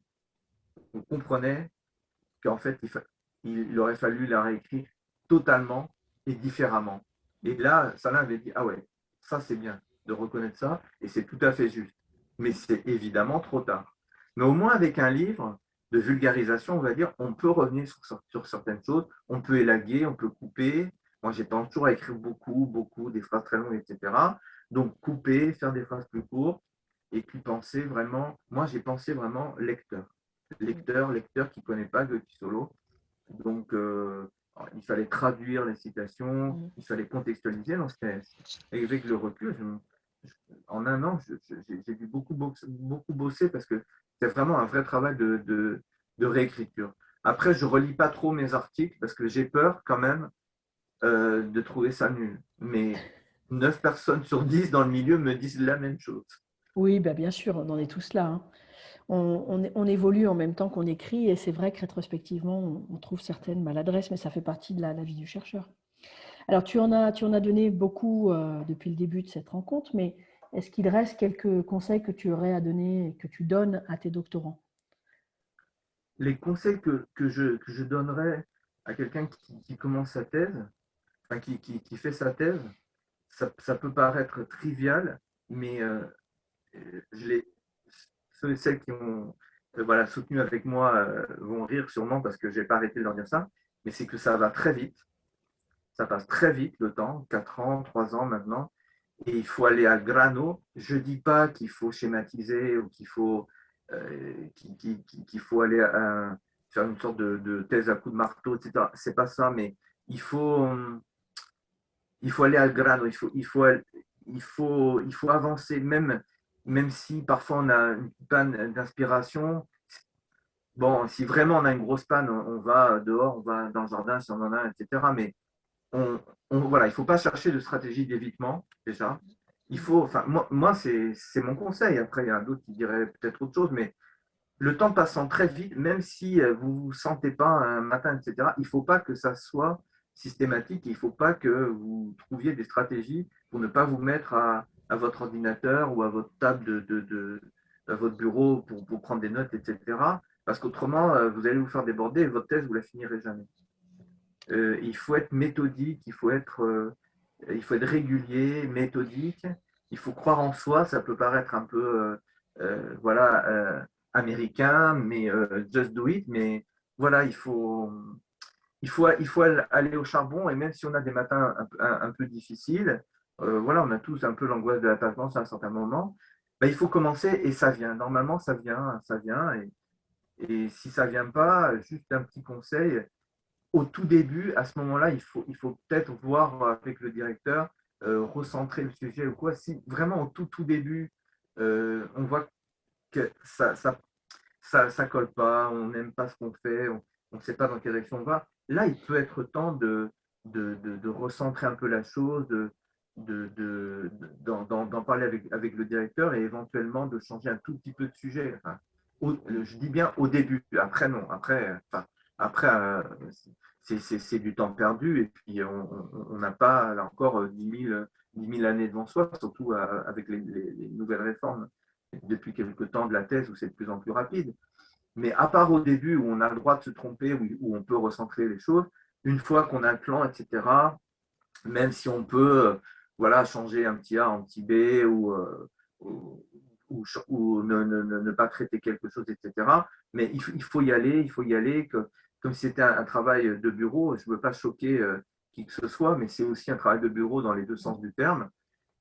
on comprenait qu'en fait, il aurait fallu la réécrire totalement et différemment. Et là, Salah avait dit, ah ouais, ça c'est bien de reconnaître ça, et c'est tout à fait juste. Mais c'est évidemment trop tard. Mais au moins avec un livre de vulgarisation, on va dire, on peut revenir sur certaines choses, on peut élaguer, on peut couper. Moi, j'ai tendance toujours à écrire beaucoup, des phrases très longues, etc. Donc, couper, faire des phrases plus courtes, et puis penser vraiment, moi j'ai pensé vraiment lecteur qui ne connaît pas Guetti Solo. Donc, il fallait traduire les citations, Mhm. il fallait contextualiser. Donc, et avec le recul, en un an, j'ai dû beaucoup bosser parce que c'est vraiment un vrai travail de réécriture. Après, je ne relis pas trop mes articles parce que j'ai peur quand même de trouver ça nul. Mais 9 personnes sur 10 dans le milieu me disent la même chose. Oui, bah, bien sûr, on en est tous là, hein. On évolue en même temps qu'on écrit et c'est vrai que rétrospectivement, on trouve certaines maladresses, mais ça fait partie de la vie du chercheur. Alors, tu en as donné beaucoup depuis le début de cette rencontre, mais est-ce qu'il reste quelques conseils que tu aurais à donner et que tu donnes à tes doctorants? Les conseils que je donnerais à quelqu'un qui commence sa thèse, enfin, qui fait sa thèse, ça peut paraître trivial, mais je l'ai, ceux et celles qui ont voilà, soutenu avec moi vont rire sûrement parce que je n'ai pas arrêté de leur dire ça, mais c'est que ça va très vite, ça passe très vite le temps, 4 ans, 3 ans maintenant, et il faut aller à grano. Je ne dis pas qu'il faut schématiser ou qu'il faut aller faire une sorte de thèse à coups de marteau, etc. C'est pas ça, mais il faut, il faut aller à grano, il faut avancer, même si parfois on a une panne d'inspiration. Bon, si vraiment on a une grosse panne, on va dehors, on va dans le jardin si on en a, etc. Mais voilà, il ne faut pas chercher de stratégie d'évitement, déjà. Il faut, enfin, moi c'est mon conseil. Après, il y en a d'autres qui diraient peut-être autre chose, mais le temps passant très vite, même si vous ne vous sentez pas un matin, etc., il ne faut pas que ça soit systématique. Il ne faut pas que vous trouviez des stratégies pour ne pas vous mettre à votre ordinateur ou à votre table à votre bureau pour prendre des notes, etc. Parce qu'autrement, vous allez vous faire déborder et votre thèse, vous ne la finirez jamais. Il faut être méthodique, il faut être régulier, méthodique. Il faut croire en soi. Ça peut paraître un peu voilà, américain, mais just do it. Mais voilà, il faut aller au charbon. Et même si on a des matins un peu difficiles, voilà, on a tous un peu l'angoisse de la patience à un certain moment. Ben, il faut commencer et ça vient. Normalement, ça vient, ça vient. Et si ça vient pas, juste un petit conseil, au tout début, à ce moment-là, il faut peut-être voir avec le directeur, recentrer le sujet ou quoi. Si vraiment au tout début, on voit que ça colle pas, on n'aime pas ce qu'on fait, on ne sait pas dans quelle direction on va, là, il peut être temps de recentrer un peu la chose, d'en parler avec le directeur et éventuellement de changer un tout petit peu de sujet. Enfin, je dis bien au début, après non, après c'est du temps perdu et puis on n'a pas là encore 10 000 années devant soi, surtout avec les nouvelles réformes depuis quelques temps de la thèse où c'est de plus en plus rapide. Mais à part au début où on a le droit de se tromper, où on peut recentrer les choses, une fois qu'on a le plan, etc., même si on peut voilà, changer un petit A en petit B ou ne pas traiter quelque chose, etc. Mais il faut y aller, comme si c'était un travail de bureau. Je ne veux pas choquer qui que ce soit, mais c'est aussi un travail de bureau dans les deux sens du terme.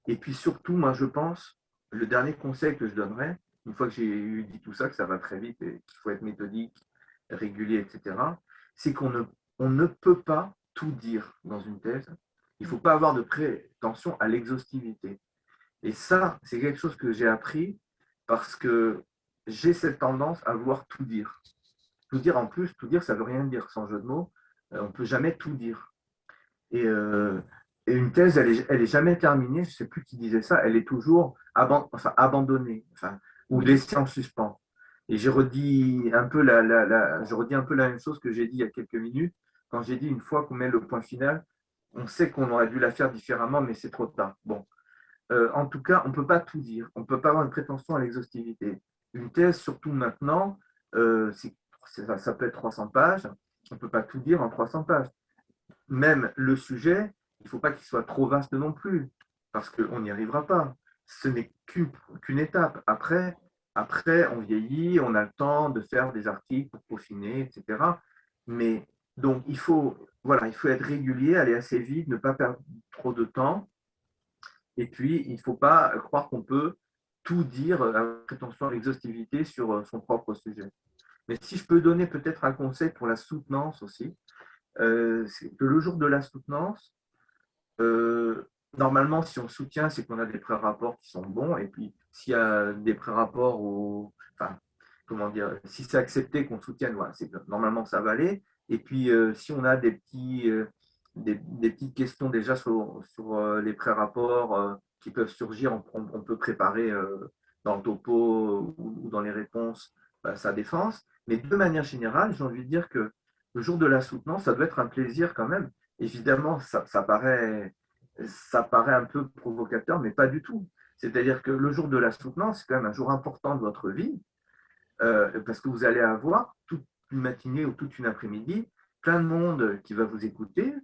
Et puis surtout, moi, je pense, le dernier conseil que je donnerais, une fois que j'ai eu dit tout ça, que ça va très vite et qu'il faut être méthodique, régulier, etc., c'est on ne peut pas tout dire dans une thèse. Il ne faut pas avoir de prétention à l'exhaustivité. Et ça, c'est quelque chose que j'ai appris parce que j'ai cette tendance à vouloir tout dire. Tout dire en plus, tout dire, ça ne veut rien dire. Sans jeu de mots, on ne peut jamais tout dire. Et une thèse, elle est jamais terminée. Je ne sais plus qui disait ça. Elle est toujours abandonnée, ou laissée en suspens. Et je redis un peu la même chose que j'ai dit il y a quelques minutes. Quand j'ai dit une fois qu'on met le point final, on sait qu'on aurait dû la faire différemment, mais c'est trop tard. Bon. En tout cas, on ne peut pas tout dire. On ne peut pas avoir une prétention à l'exhaustivité. Une thèse, surtout maintenant, ça peut être 300 pages. On ne peut pas tout dire en 300 pages. Même le sujet, il ne faut pas qu'il soit trop vaste non plus, parce qu'on n'y arrivera pas. Ce n'est qu'une étape. Après, on vieillit, on a le temps de faire des articles pour peaufiner, etc. Mais donc, il faut être régulier, aller assez vite, ne pas perdre trop de temps. Et puis, il ne faut pas croire qu'on peut tout dire à prétention à l'exhaustivité sur son propre sujet. Mais si je peux donner peut-être un conseil pour la soutenance aussi, c'est que le jour de la soutenance, normalement, si on soutient, c'est qu'on a des pré-rapports qui sont bons. Et puis, s'il y a des pré-rapports, comment dire, si c'est accepté qu'on soutienne, voilà, normalement, ça va aller. Et puis, si on a des petites questions déjà sur les pré-rapports qui peuvent surgir, on peut préparer dans le topo ou dans les réponses sa défense. Mais de manière générale, j'ai envie de dire que le jour de la soutenance, ça doit être un plaisir quand même. Évidemment, ça paraît un peu provocateur, mais pas du tout. C'est-à-dire que le jour de la soutenance, c'est quand même un jour important de votre vie, parce que vous allez avoir toute une matinée ou toute une après-midi, plein de monde qui va vous écouter,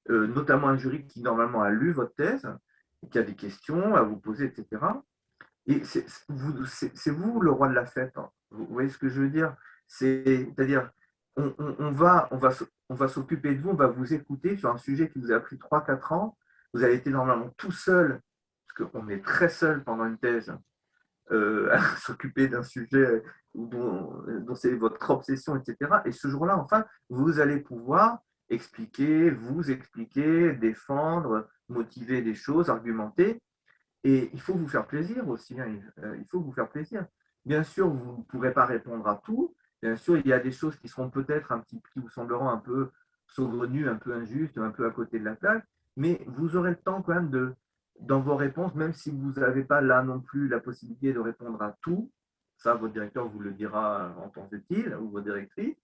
notamment un jury qui normalement a lu votre thèse, qui a des questions à vous poser, etc. Et c'est vous le roi de la fête. Hein. Vous voyez ce que je veux dire? C'est-à-dire, on va s'occuper de vous, on va vous écouter sur un sujet qui vous a pris 3-4 ans. Vous avez été normalement tout seul, parce qu'on est très seul pendant une thèse, à s'occuper d'un sujet dont c'est votre obsession, etc. Et ce jour-là, enfin, vous allez pouvoir vous expliquer, défendre, motiver des choses, argumenter. Et il faut vous faire plaisir aussi. Hein. Il faut vous faire plaisir. Bien sûr, vous ne pourrez pas répondre à tout. Bien sûr, il y a des choses qui seront peut-être qui vous sembleront un peu saugrenues, un peu injustes, un peu à côté de la plaque. Mais vous aurez le temps quand même dans vos réponses, même si vous n'avez pas là non plus la possibilité de répondre à tout. Ça, votre directeur vous le dira en temps utile, ou votre directrice.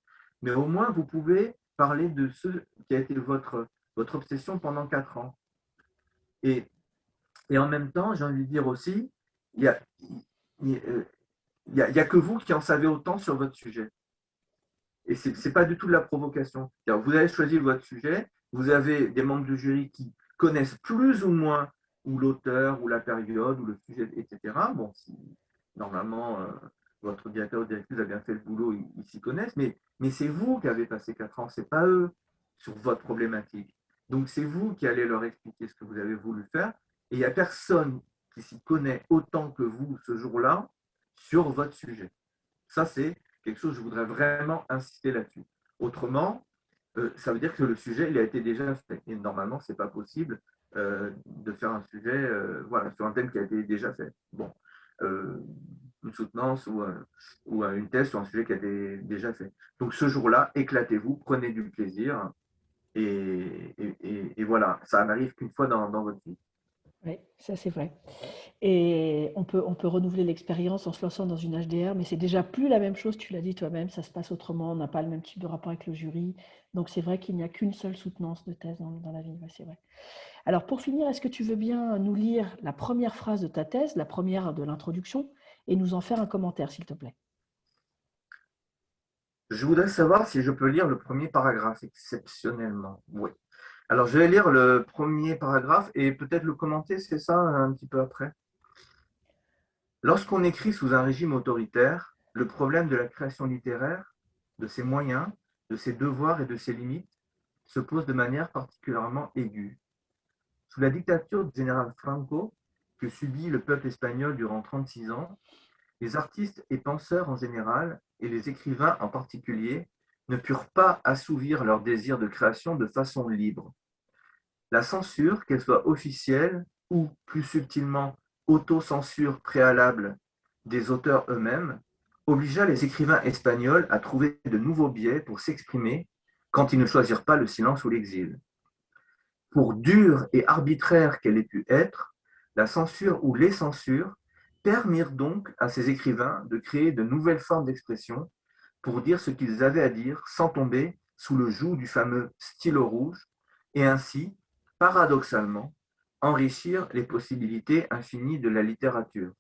Mais au moins, vous pouvez parler de ce qui a été votre obsession pendant 4 ans. Et en même temps, j'ai envie de dire aussi, il n'y a que vous qui en savez autant sur votre sujet. Et ce n'est pas du tout de la provocation. Vous avez choisi votre sujet, vous avez des membres du jury qui connaissent plus ou moins ou l'auteur, ou la période, ou le sujet, etc. Bon, normalement, votre directeur ou directrice a bien fait le boulot, ils s'y connaissent, mais c'est vous qui avez passé 4 ans, ce n'est pas eux sur votre problématique. Donc, c'est vous qui allez leur expliquer ce que vous avez voulu faire. Et il n'y a personne qui s'y connaît autant que vous ce jour-là sur votre sujet. Ça, c'est quelque chose, je voudrais vraiment insister là-dessus. Autrement, ça veut dire que le sujet, il a été déjà fait. Et normalement, ce n'est pas possible de faire un sujet sur un thème qui a été déjà fait. Bon, une soutenance ou une thèse sur un sujet qui a été déjà fait. Donc, ce jour-là, éclatez-vous, prenez du plaisir. Et voilà, ça n'arrive qu'une fois dans votre vie. Oui, ça c'est vrai. Et on peut renouveler l'expérience en se lançant dans une HDR, mais c'est déjà plus la même chose, tu l'as dit toi-même, ça se passe autrement, on n'a pas le même type de rapport avec le jury. Donc c'est vrai qu'il n'y a qu'une seule soutenance de thèse dans la vie, c'est vrai. Alors pour finir, est-ce que tu veux bien nous lire la première phrase de ta thèse, la première de l'introduction, et nous en faire un commentaire, s'il te plaît? Je voudrais savoir si je peux lire le premier paragraphe exceptionnellement. Oui. Alors, je vais lire le premier paragraphe et peut-être le commenter, c'est ça, un petit peu après. Lorsqu'on écrit sous un régime autoritaire, le problème de la création littéraire, de ses moyens, de ses devoirs et de ses limites se pose de manière particulièrement aiguë. Sous la dictature du général Franco, que subit le peuple espagnol durant 36 ans, les artistes et penseurs en général, et les écrivains en particulier, ne purent pas assouvir leur désir de création de façon libre. La censure, qu'elle soit officielle ou plus subtilement autocensure préalable des auteurs eux-mêmes, obligea les écrivains espagnols à trouver de nouveaux biais pour s'exprimer quand ils ne choisirent pas le silence ou l'exil. Pour dure et arbitraire qu'elle ait pu être, la censure ou les censures permirent donc à ces écrivains de créer de nouvelles formes d'expression pour dire ce qu'ils avaient à dire sans tomber sous le joug du fameux stylo rouge et ainsi, paradoxalement, enrichir les possibilités infinies de la littérature.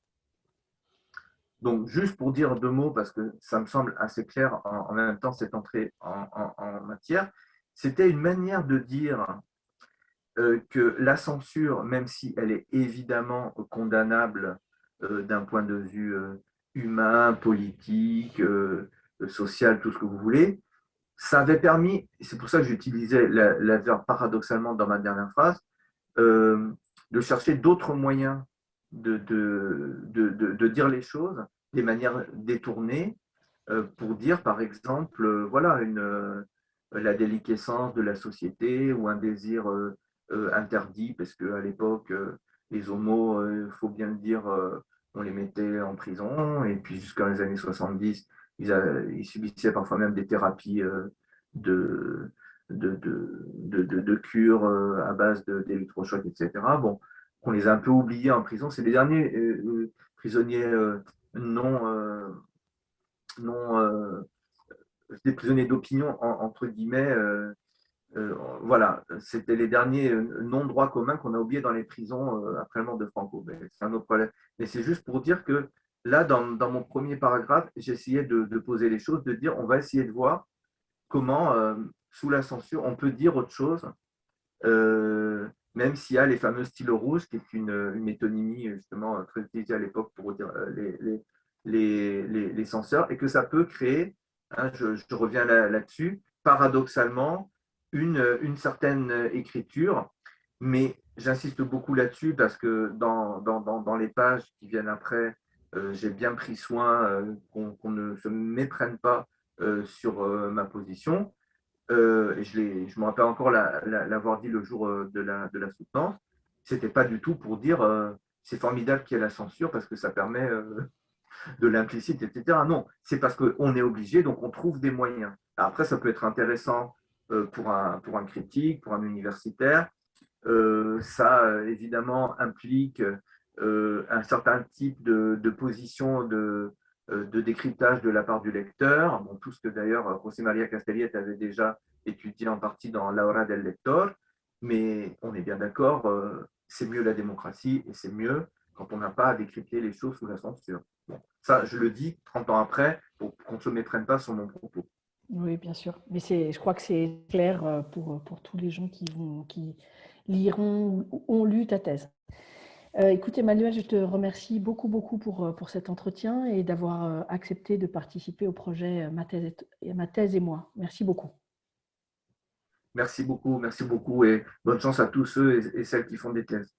Donc, juste pour dire deux mots, parce que ça me semble assez clair en même temps cette entrée en matière, c'était une manière de dire que la censure, même si elle est évidemment condamnable d'un point de vue humain, politique, social, tout ce que vous voulez, ça avait permis, c'est pour ça que j'utilisais l'adverbe paradoxalement dans ma dernière phrase, euh, de chercher d'autres moyens de dire les choses, des manières détournées, pour dire par exemple, voilà, la déliquescence de la société ou un désir interdit, parce qu'à l'époque, les homos, il faut bien le dire, on les mettait en prison, et puis jusqu'à les années 70, ils subissaient parfois même des thérapies de, de cure à base d'électrochocs, etc. Bon, on les a un peu oubliés en prison. C'est les derniers prisonniers non, non des prisonniers d'opinion, entre guillemets. Voilà, c'était les derniers non-droits communs qu'on a oubliés dans les prisons après la mort de Franco. C'est un autre problème. Mais c'est juste pour dire que là, dans mon premier paragraphe, j'essayais de poser les choses, de dire on va essayer de voir comment, sous la censure, on peut dire autre chose, même s'il y a les fameux stylos rouges, qui est une métonymie justement très utilisée à l'époque pour dire les censeurs, et que ça peut créer, hein, je reviens là-dessus, paradoxalement, une certaine écriture, mais j'insiste beaucoup là-dessus parce que dans les pages qui viennent après, j'ai bien pris soin qu'on ne se méprenne pas sur ma position. Je me rappelle encore l'avoir dit le jour de la soutenance. C'était pas du tout pour dire c'est formidable qu'il y ait la censure parce que ça permet de l'implicite, etc. Non, c'est parce qu'on est obligé, donc on trouve des moyens. Après, ça peut être intéressant pour un critique, pour un universitaire. Ça, évidemment, implique un certain type de position de décryptage de la part du lecteur. Bon, tout ce que d'ailleurs José María Castellet avait déjà étudié en partie dans La Hora del Lector. Mais on est bien d'accord, c'est mieux la démocratie et c'est mieux quand on n'a pas à décrypter les choses sous la censure. Bon, ça, je le dis 30 ans après pour qu'on ne se méprenne pas sur mon propos. Oui, bien sûr. Mais je crois que c'est clair pour tous les gens qui liront ou ont lu ta thèse. Écoute, Emmanuel, je te remercie beaucoup, beaucoup pour cet entretien et d'avoir accepté de participer au projet Ma thèse et moi. Merci beaucoup. Merci beaucoup et bonne chance à tous ceux et celles qui font des thèses.